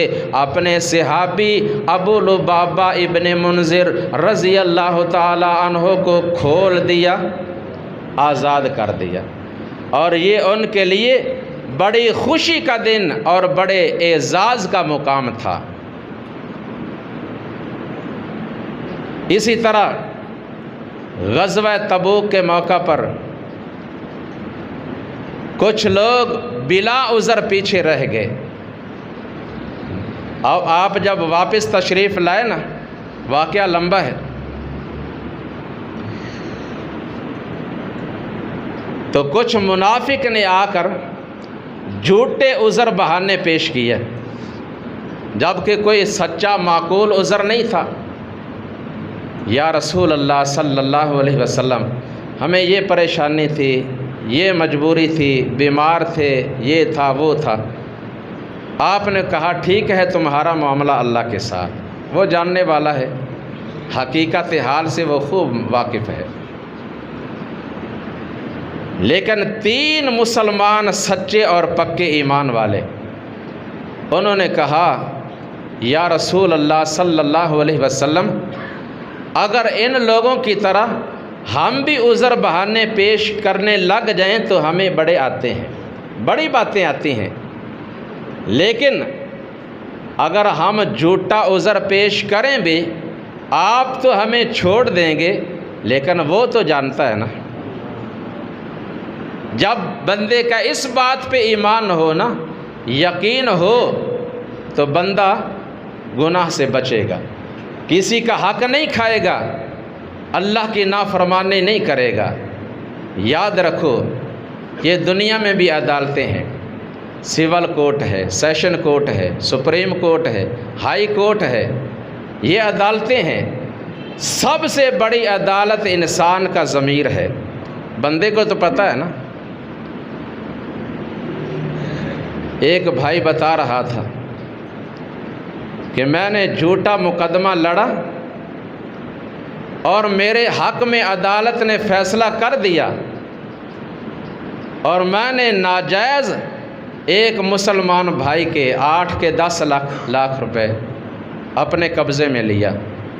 A: اپنے صحابی ابو لبابہ ابن منذر رضی اللہ تعالی عنہ کو کھول دیا، آزاد کر دیا، اور یہ ان کے لیے بڑی خوشی کا دن اور بڑے اعزاز کا مقام تھا۔ اسی طرح غزوہ تبوک کے موقع پر کچھ لوگ بلا عذر پیچھے رہ گئے، اور آپ جب واپس تشریف لائے نا، واقعہ لمبا ہے، تو کچھ منافق نے آ کر جھوٹے عذر بہانے پیش کیے، جبکہ کوئی سچا معقول عذر نہیں تھا۔ یا رسول اللہ صلی اللہ علیہ وسلم، ہمیں یہ پریشانی تھی، یہ مجبوری تھی، بیمار تھے، یہ تھا وہ تھا۔ آپ نے کہا ٹھیک ہے، تمہارا معاملہ اللہ کے ساتھ، وہ جاننے والا ہے، حقیقت حال سے وہ خوب واقف ہے۔ لیکن 3 مسلمان سچے اور پکے ایمان والے، انہوں نے کہا یا رسول اللہ صلی اللہ علیہ وسلم، اگر ان لوگوں کی طرح ہم بھی عذر بہانے پیش کرنے لگ جائیں تو ہمیں بڑے آتے ہیں، بڑی باتیں آتی ہیں، لیکن اگر ہم جھوٹا عذر پیش کریں بھی، آپ تو ہمیں چھوڑ دیں گے، لیکن وہ تو جانتا ہے نا، جب بندے کا اس بات پہ ایمان ہو نا، یقین ہو، تو بندہ گناہ سے بچے گا، کسی کا حق نہیں کھائے گا، اللہ کی نافرمانی نہیں کرے گا۔ یاد رکھو، یہ دنیا میں بھی عدالتیں ہیں، سول کورٹ ہے، سیشن کورٹ ہے، سپریم کورٹ ہے، ہائی کورٹ ہے، یہ عدالتیں ہیں۔ سب سے بڑی عدالت انسان کا ضمیر ہے، بندے کو تو پتہ ہے نا۔ ایک بھائی بتا رہا تھا کہ میں نے جھوٹا مقدمہ لڑا اور میرے حق میں عدالت نے فیصلہ کر دیا، اور میں نے ناجائز ایک مسلمان بھائی کے 8 کے 10 لاکھ روپے اپنے قبضے میں لیا،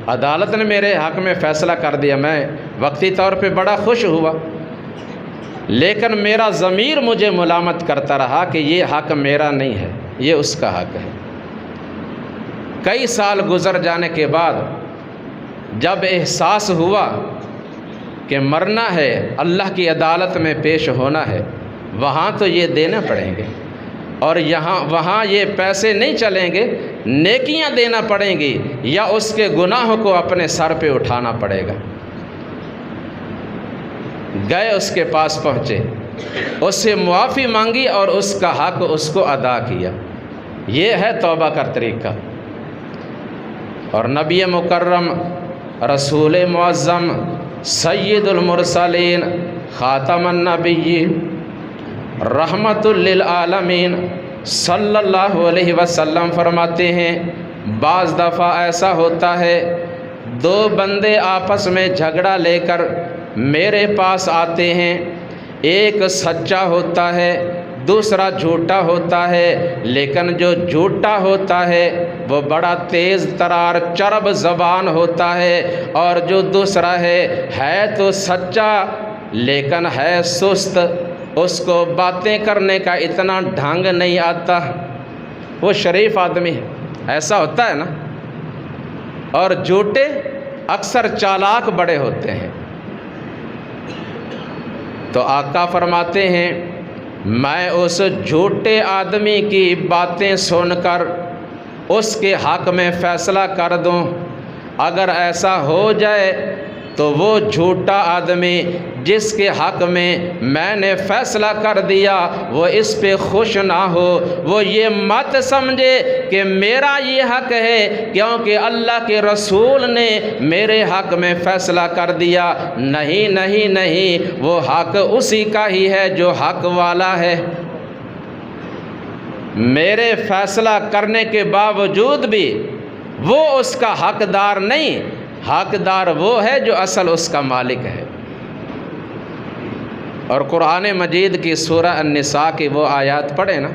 A: عدالت نے میرے حق میں فیصلہ کر دیا، میں وقتی طور پہ بڑا خوش ہوا، لیکن میرا ضمیر مجھے ملامت کرتا رہا کہ یہ حق میرا نہیں ہے، یہ اس کا حق ہے۔ کئی سال گزر جانے کے بعد جب احساس ہوا کہ مرنا ہے، اللہ کی عدالت میں پیش ہونا ہے، وہاں تو یہ دینا پڑیں گے، اور وہاں یہ پیسے نہیں چلیں گے، نیکیاں دینا پڑیں گی، یا اس کے گناہوں کو اپنے سر پہ اٹھانا پڑے گا۔ گئے، اس کے پاس پہنچے، اس سے معافی مانگی اور اس کا حق اس کو ادا کیا۔ یہ ہے توبہ کا طریقہ۔ اور نبی مکرم رسول معظم سید المرسلین خاتم النبیین رحمت للعالمین صلی اللہ علیہ وسلم فرماتے ہیں، بعض دفعہ ایسا ہوتا ہے 2 بندے آپس میں جھگڑا لے کر میرے پاس آتے ہیں، ایک سچا ہوتا ہے، دوسرا جھوٹا ہوتا ہے، لیکن جو جھوٹا ہوتا ہے وہ بڑا تیز ترار چرب زبان ہوتا ہے، اور جو دوسرا ہے تو سچا لیکن ہے سست، اس کو باتیں کرنے کا اتنا ڈھنگ نہیں آتا، وہ شریف آدمی ہے، ایسا ہوتا ہے نا۔ اور جھوٹے اکثر چالاک بڑے ہوتے ہیں۔ تو آقا فرماتے ہیں میں اس جھوٹے آدمی کی باتیں سن کر اس کے حق میں فیصلہ کر دوں، اگر ایسا ہو جائے تو وہ جھوٹا آدمی جس کے حق میں نے فیصلہ کر دیا وہ اس پہ خوش نہ ہو، وہ یہ مت سمجھے کہ میرا یہ حق ہے کیونکہ اللہ کے رسول نے میرے حق میں فیصلہ کر دیا۔ نہیں نہیں نہیں، وہ حق اسی کا ہی ہے جو حق والا ہے۔ میرے فیصلہ کرنے کے باوجود بھی وہ اس کا حقدار نہیں، حقدار وہ ہے جو اصل اس کا مالک ہے۔ اور قرآن مجید کی سورہ النساء کی وہ آیات پڑھیں نا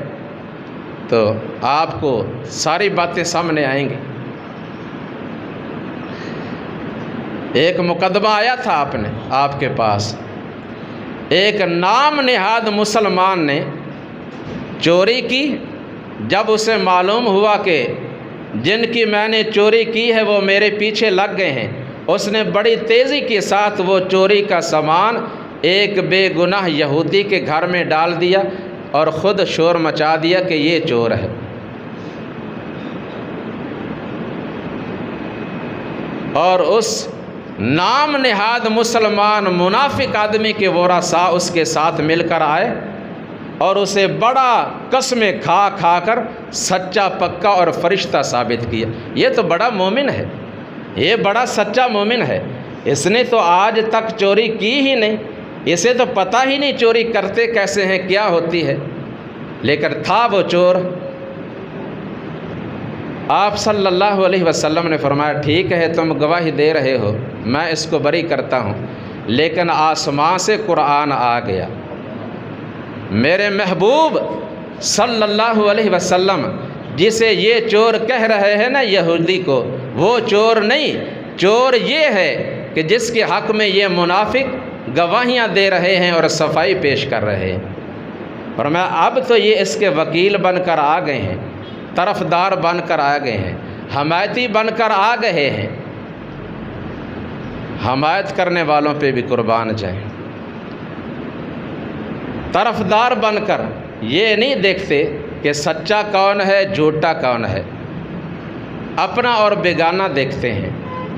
A: تو آپ کو ساری باتیں سامنے آئیں گی۔ ایک مقدمہ آیا تھا آپ کے پاس، ایک نام نہاد مسلمان نے چوری کی، جب اسے معلوم ہوا کہ جن کی میں نے چوری کی ہے وہ میرے پیچھے لگ گئے ہیں، اس نے بڑی تیزی کے ساتھ وہ چوری کا سامان ایک بے گناہ یہودی کے گھر میں ڈال دیا اور خود شور مچا دیا کہ یہ چور ہے۔ اور اس نام نہاد مسلمان منافق آدمی کے ورثاء اس کے ساتھ مل کر آئے اور اسے بڑا قسمیں کھا کھا کر سچا پکا اور فرشتہ ثابت کیا۔ یہ تو بڑا مومن ہے، یہ بڑا سچا مومن ہے، اس نے تو آج تک چوری کی ہی نہیں، اسے تو پتہ ہی نہیں چوری کرتے کیسے ہیں، کیا ہوتی ہے، لیکن تھا وہ چور۔ آپ صلی اللہ علیہ وسلم نے فرمایا ٹھیک ہے تم گواہی دے رہے ہو، میں اس کو بری کرتا ہوں، لیکن آسمان سے قرآن آ گیا، میرے محبوب صلی اللہ علیہ وسلم جسے یہ چور کہہ رہے ہیں نا یہودی کو، وہ چور نہیں، چور یہ ہے کہ جس کے حق میں یہ منافق گواہیاں دے رہے ہیں اور صفائی پیش کر رہے ہیں۔ اور میں اب تو یہ اس کے وکیل بن کر آ گئے ہیں، طرفدار بن کر آ گئے ہیں، حمایتی بن کر آ گئے ہیں، حمایت کرنے والوں پہ بھی قربان جائیں۔ طرفدار بن کر یہ نہیں دیکھتے کہ سچا کون ہے جھوٹا کون ہے، اپنا اور بیگانہ دیکھتے ہیں،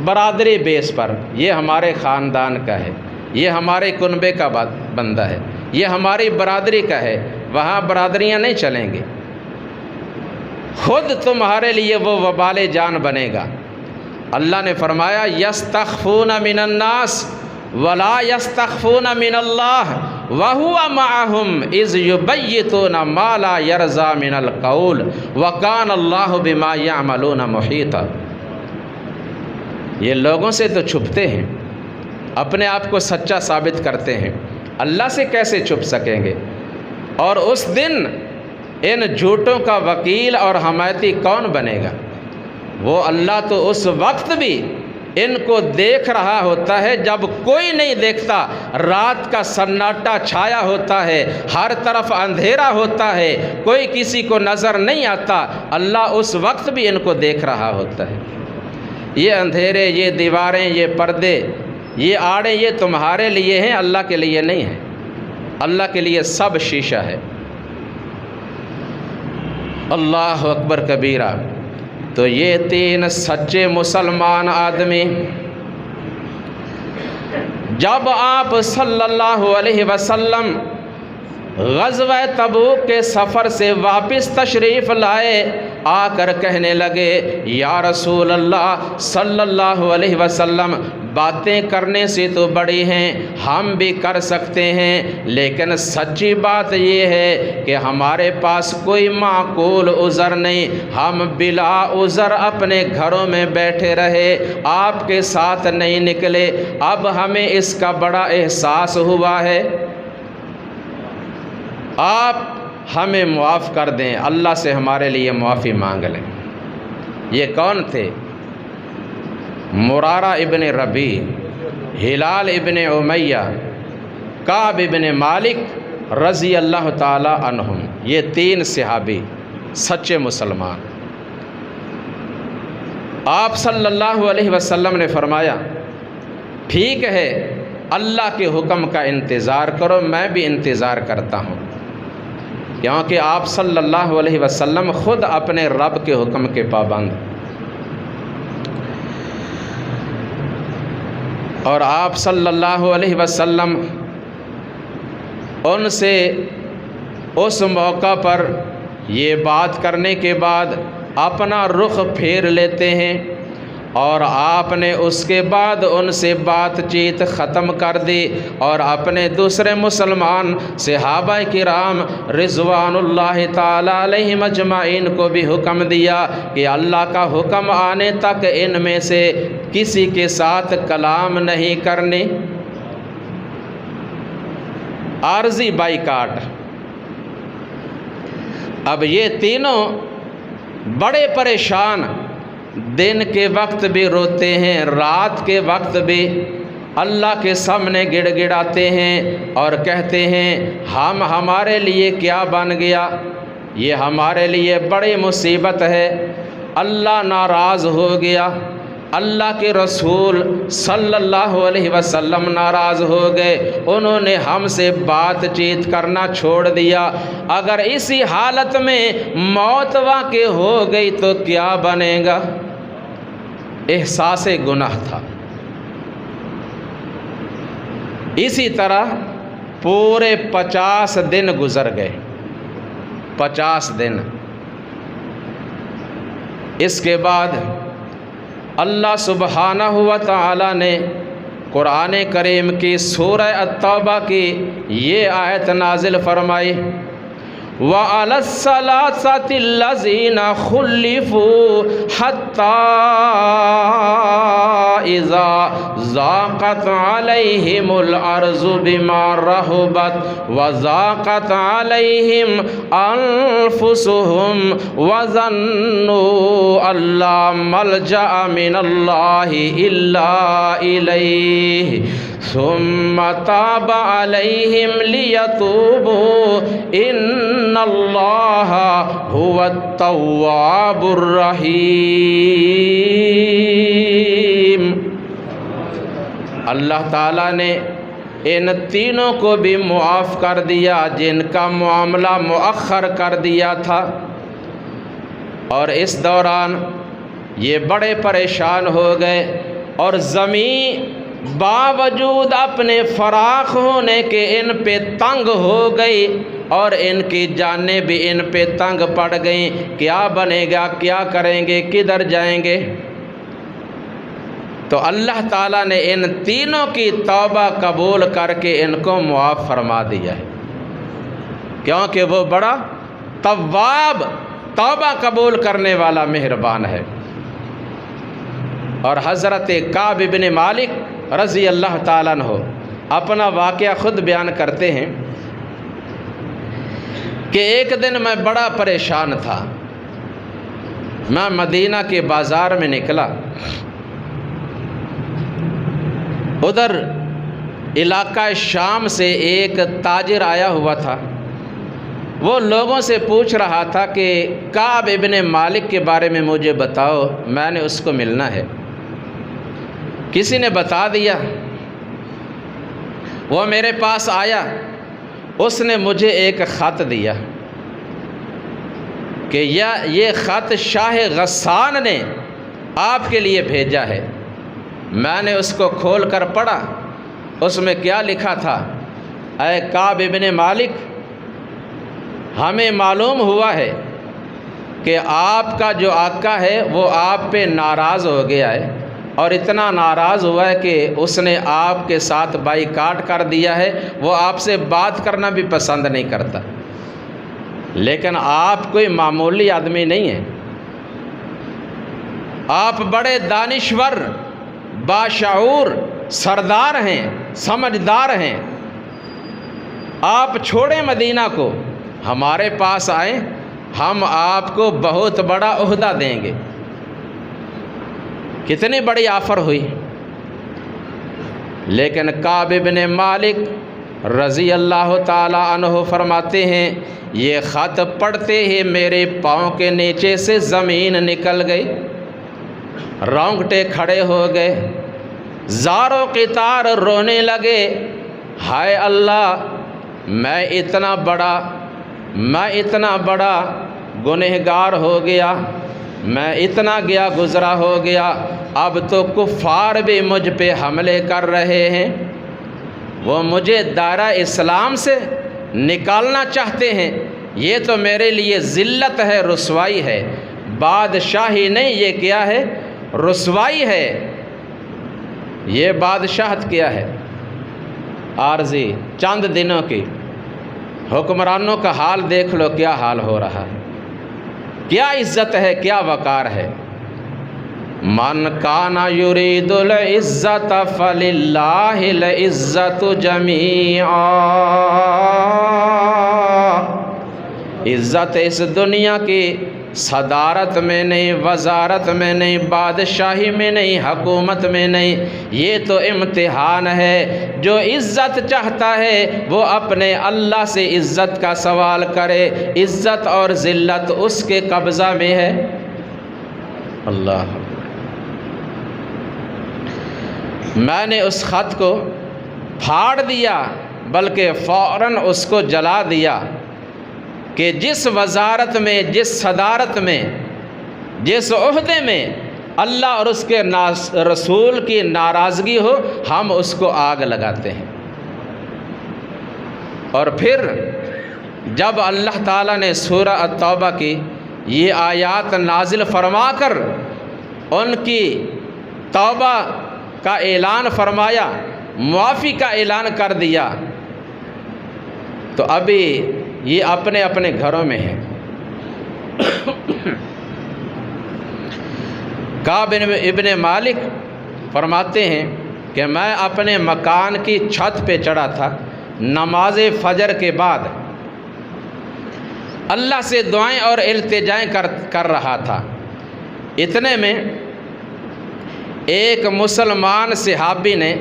A: برادری بیس پر، یہ ہمارے خاندان کا ہے، یہ ہمارے کنبے کا بندہ ہے، یہ ہماری برادری کا ہے، وہاں برادریاں نہیں چلیں گی، خود تمہارے لیے وہ وبال جان بنے گا۔ اللہ نے فرمایا یستخفون من الناس ولا یستخفون من اللہ وَهُوَ مَعَهُمْ اِذْ يُبَيِّتُونَ مَا لَا يَرْضَى مِنَ الْقَوْلِ وَكَانَ اللَّهُ بِمَا يَعْمَلُونَ مُحِيطًا۔ یہ لوگوں سے تو چھپتے ہیں، اپنے آپ کو سچا ثابت کرتے ہیں، اللہ سے کیسے چھپ سکیں گے؟ اور اس دن ان جھوٹوں کا وکیل اور حمایتی کون بنے گا؟ وہ اللہ تو اس وقت بھی ان کو دیکھ رہا ہوتا ہے جب کوئی نہیں دیکھتا، رات کا سناٹا چھایا ہوتا ہے، ہر طرف اندھیرا ہوتا ہے، کوئی کسی کو نظر نہیں آتا، اللہ اس وقت بھی ان کو دیکھ رہا ہوتا ہے۔ یہ اندھیرے، یہ دیواریں، یہ پردے، یہ آڑے، یہ تمہارے لیے ہیں، اللہ کے لیے نہیں ہے، اللہ کے لیے سب شیشہ ہے۔ اللہ اکبر کبیرہ۔ تو یہ تین سچے مسلمان آدمی جب آپ صلی اللہ علیہ وسلم غزوہ تبوک کے سفر سے واپس تشریف لائے، آ کر کہنے لگے یا رسول اللہ صلی اللہ علیہ وسلم باتیں کرنے سے تو بڑی ہیں، ہم بھی کر سکتے ہیں، لیکن سچی بات یہ ہے کہ ہمارے پاس کوئی معقول عذر نہیں، ہم بلا عذر اپنے گھروں میں بیٹھے رہے، آپ کے ساتھ نہیں نکلے، اب ہمیں اس کا بڑا احساس ہوا ہے، آپ ہمیں معاف کر دیں، اللہ سے ہمارے لیے معافی مانگ لیں۔ یہ کون تھے؟ مرارہ ابن ربیع، ہلال ابن امیہ، کعب ابن مالک رضی اللہ تعالی عنہم، یہ تین صحابی سچے مسلمان۔ آپ صلی اللہ علیہ وسلم نے فرمایا ٹھیک ہے اللہ کے حکم کا انتظار کرو، میں بھی انتظار کرتا ہوں، کیونکہ آپ صلی اللہ علیہ وسلم خود اپنے رب کے حکم کے پابند، اور آپ صلی اللہ علیہ وسلم ان سے اس موقع پر یہ بات کرنے کے بعد اپنا رخ پھیر لیتے ہیں، اور آپ نے اس کے بعد ان سے بات چیت ختم کر دی اور اپنے دوسرے مسلمان صحابہ کرام رضوان اللہ تعالی علیہم اجمعین کو بھی حکم دیا کہ اللہ کا حکم آنے تک ان میں سے کسی کے ساتھ کلام نہیں کرنے، عارضی بائیکاٹ۔ اب یہ تینوں بڑے پریشان، دن کے وقت بھی روتے ہیں، رات کے وقت بھی اللہ کے سامنے گڑ گڑاتے ہیں اور کہتے ہیں ہمارے لیے کیا بن گیا، یہ ہمارے لیے بڑی مصیبت ہے، اللہ ناراض ہو گیا، اللہ کے رسول صلی اللہ علیہ وسلم ناراض ہو گئے، انہوں نے ہم سے بات چیت کرنا چھوڑ دیا، اگر اسی حالت میں موت واقع ہو گئی تو کیا بنے گا۔ احساس گناہ تھا۔ اسی طرح پورے 50 دن گزر گئے، 50 دن۔ اس کے بعد اللہ سبحانہ و تعالی نے قرآن کریم کی سورہ التوبہ کی یہ آیت نازل فرمائی، وَعَلَى الثَّلَاثَةِ الَّذِينَ خُلِّفُوا حَتَّى إِذَا ضَاقَتْ عَلَيْهِمُ الْأَرْضُ بِمَا رَحُبَتْ وَضَاقَتْ عَلَيْهِمْ أَنفُسُهُمْ وَظَنُّوا أَن لَّا مَلْجَأَ مِنَ اللَّهِ إِلَّا إِلَيْهِ ثم تاب عليهم ليتوبوا إن الله هو التواب الرحيم۔ اللہ تعالیٰ نے ان تینوں کو بھی معاف کر دیا جن کا معاملہ مؤخر کر دیا تھا، اور اس دوران یہ بڑے پریشان ہو گئے، اور زمین باوجود اپنے فراخ ہونے کے ان پہ تنگ ہو گئی، اور ان کی جانیں بھی ان پہ تنگ پڑ گئیں، کیا بنے گا، کیا کریں گے، کدھر جائیں گے۔ تو اللہ تعالیٰ نے ان تینوں کی توبہ قبول کر کے ان کو معاف فرما دیا ہے، کیونکہ وہ بڑا تواب، توبہ قبول کرنے والا مہربان ہے۔ اور حضرت کعب بن مالک رضی اللہ تعالیٰ عنہ اپنا واقعہ خود بیان کرتے ہیں کہ ایک دن میں بڑا پریشان تھا، میں مدینہ کے بازار میں نکلا، ادھر علاقہ شام سے ایک تاجر آیا ہوا تھا، وہ لوگوں سے پوچھ رہا تھا کہ کعب ابن مالک کے بارے میں مجھے بتاؤ، میں نے اس کو ملنا ہے۔ کسی نے بتا دیا، وہ میرے پاس آیا، اس نے مجھے ایک خط دیا کہ یہ خط شاہ غسان نے آپ کے لیے بھیجا ہے۔ میں نے اس کو کھول کر پڑھا، اس میں کیا لکھا تھا، اے کعب ابن مالک، ہمیں معلوم ہوا ہے کہ آپ کا جو آقا ہے وہ آپ پہ ناراض ہو گیا ہے، اور اتنا ناراض ہوا ہے کہ اس نے آپ کے ساتھ بائیکاٹ کر دیا ہے، وہ آپ سے بات کرنا بھی پسند نہیں کرتا، لیکن آپ کوئی معمولی آدمی نہیں ہیں، آپ بڑے دانشور، باشعور سردار ہیں، سمجھدار ہیں، آپ چھوڑیں مدینہ کو، ہمارے پاس آئیں، ہم آپ کو بہت بڑا عہدہ دیں گے۔ کتنی بڑی آفر ہوئی، لیکن کعب بن مالک رضی اللہ تعالی عنہ فرماتے ہیں یہ خط پڑھتے ہی میرے پاؤں کے نیچے سے زمین نکل گئی، رونگٹے کھڑے ہو گئے، زارو قطار رونے لگے، ہائے اللہ میں اتنا بڑا گنہگار ہو گیا، میں اتنا گیا گزرا ہو گیا، اب تو کفار بھی مجھ پہ حملے کر رہے ہیں، وہ مجھے دائرہ اسلام سے نکالنا چاہتے ہیں، یہ تو میرے لیے ذلت ہے، رسوائی ہے، بادشاہی نہیں، یہ کیا ہے؟ رسوائی ہے۔ یہ بادشاہت کیا ہے؟ عارضی چند دنوں کی۔ حکمرانوں کا حال دیکھ لو، کیا حال ہو رہا ہے، کیا عزت ہے، کیا وقار ہے۔ من کان یرید العزت فللہ العزت جمیعا، عزت اس دنیا کی صدارت میں نہیں، وزارت میں نہیں، بادشاہی میں نہیں، حکومت میں نہیں، یہ تو امتحان ہے۔ جو عزت چاہتا ہے وہ اپنے اللہ سے عزت کا سوال کرے، عزت اور ذلت اس کے قبضہ میں ہے۔ اللہ، میں نے اس خط کو پھاڑ دیا، بلکہ فوراً اس کو جلا دیا کہ جس وزارت میں، جس صدارت میں، جس عہدے میں اللہ اور اس کے رسول کی ناراضگی ہو، ہم اس کو آگ لگاتے ہیں۔ اور پھر جب اللہ تعالیٰ نے سورہ التوبہ کی یہ آیات نازل فرما کر ان کی توبہ کا اعلان فرمایا، معافی کا اعلان کر دیا، تو ابھی یہ اپنے اپنے گھروں میں ہیں۔ کعب ابن مالک فرماتے ہیں کہ میں اپنے مکان کی چھت پہ چڑھا تھا نماز فجر کے بعد، اللہ سے دعائیں اور التجائیں کر رہا تھا۔ اتنے میں ایک مسلمان صحابی نے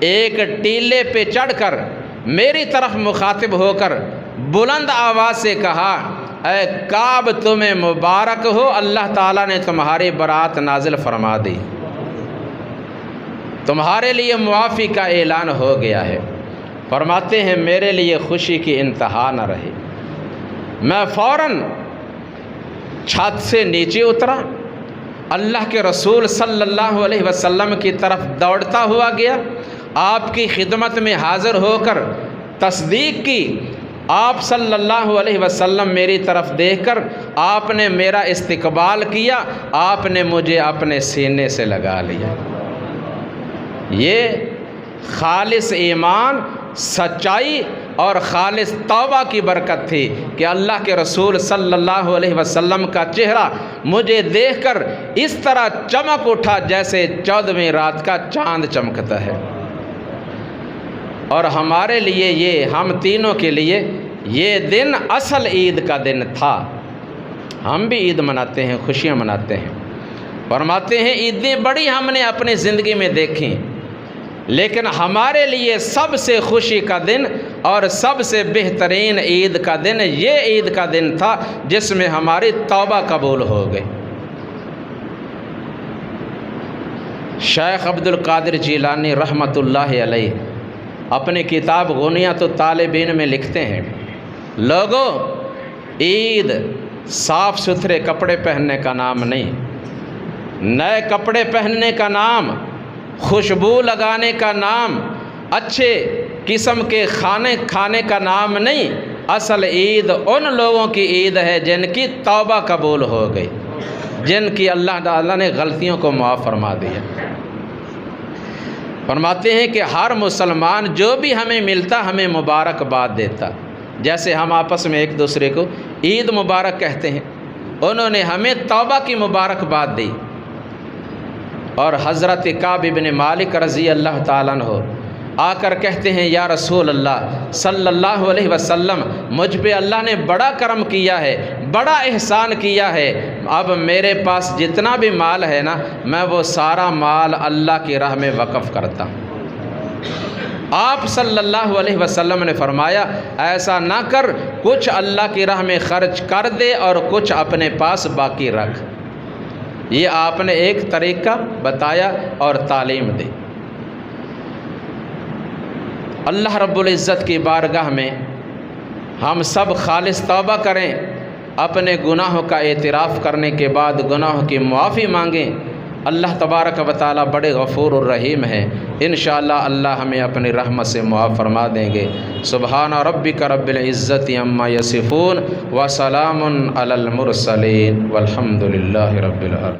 A: ایک ٹیلے پہ چڑھ کر میری طرف مخاطب ہو کر بلند آواز سے کہا، اے کعب تمہیں مبارک ہو، اللہ تعالیٰ نے تمہاری برات نازل فرما دی، تمہارے لیے معافی کا اعلان ہو گیا ہے۔ فرماتے ہیں میرے لیے خوشی کی انتہا نہ رہی، میں فوراً چھت سے نیچے اترا، اللہ کے رسول صلی اللہ علیہ وسلم کی طرف دوڑتا ہوا گیا، آپ کی خدمت میں حاضر ہو کر تصدیق کی۔ آپ صلی اللہ علیہ وسلم میری طرف دیکھ کر آپ نے میرا استقبال کیا، آپ نے مجھے اپنے سینے سے لگا لیا۔ یہ خالص ایمان، سچائی اور خالص توبہ کی برکت تھی کہ اللہ کے رسول صلی اللہ علیہ وسلم کا چہرہ مجھے دیکھ کر اس طرح چمک اٹھا جیسے 14ویں رات کا چاند چمکتا ہے۔ اور ہمارے لیے یہ، ہم تینوں کے لیے یہ دن اصل عید کا دن تھا۔ ہم بھی عید مناتے ہیں، خوشیاں مناتے ہیں، فرماتے ہیں عیدیں بڑی ہم نے اپنی زندگی میں دیکھی، لیکن ہمارے لیے سب سے خوشی کا دن اور سب سے بہترین عید کا دن یہ عید کا دن تھا جس میں ہماری توبہ قبول ہو گئی۔ شیخ عبد القادر جیلانی رحمۃ اللہ علیہ اپنی کتاب غنیۃ الطالبین میں لکھتے ہیں، لوگوں، عید صاف ستھرے کپڑے پہننے کا نام نہیں، نئے کپڑے پہننے کا نام، خوشبو لگانے کا نام، اچھے قسم کے کھانے کھانے کا نام نہیں۔ اصل عید ان لوگوں کی عید ہے جن کی توبہ قبول ہو گئی، جن کی اللہ تعالیٰ نے غلطیوں کو معاف فرما دیا۔ فرماتے ہیں کہ ہر مسلمان جو بھی ہمیں ملتا ہمیں مبارکباد دیتا، جیسے ہم آپس میں ایک دوسرے کو عید مبارک کہتے ہیں، انہوں نے ہمیں توبہ کی مبارکباد دی۔ اور حضرت کعب بن مالک رضی اللہ تعالیٰ عنہ آ کر کہتے ہیں، یا رسول اللہ صلی اللہ علیہ وسلم، مجھ پہ اللہ نے بڑا کرم کیا ہے، بڑا احسان کیا ہے، اب میرے پاس جتنا بھی مال ہے نا، میں وہ سارا مال اللہ کی راہ میں وقف کرتا ہوں۔ آپ صلی اللہ علیہ وسلم نے فرمایا، ایسا نہ کر، کچھ اللہ کی راہ میں خرچ کر دے اور کچھ اپنے پاس باقی رکھ۔ یہ آپ نے ایک طریقہ بتایا اور تعلیم دی۔ اللہ رب العزت کی بارگاہ میں ہم سب خالص توبہ کریں، اپنے گناہوں کا اعتراف کرنے کے بعد گناہوں کی معافی مانگیں۔ اللہ تبارک و تعالی بڑے غفور الرحیم ہیں، انشاءاللہ اللہ ہمیں اپنی رحمت سے معاف فرما دیں گے۔ سبحان ربک رب العزت عما یصفون وسلام علی المرسلین والحمد للہ رب العالمین۔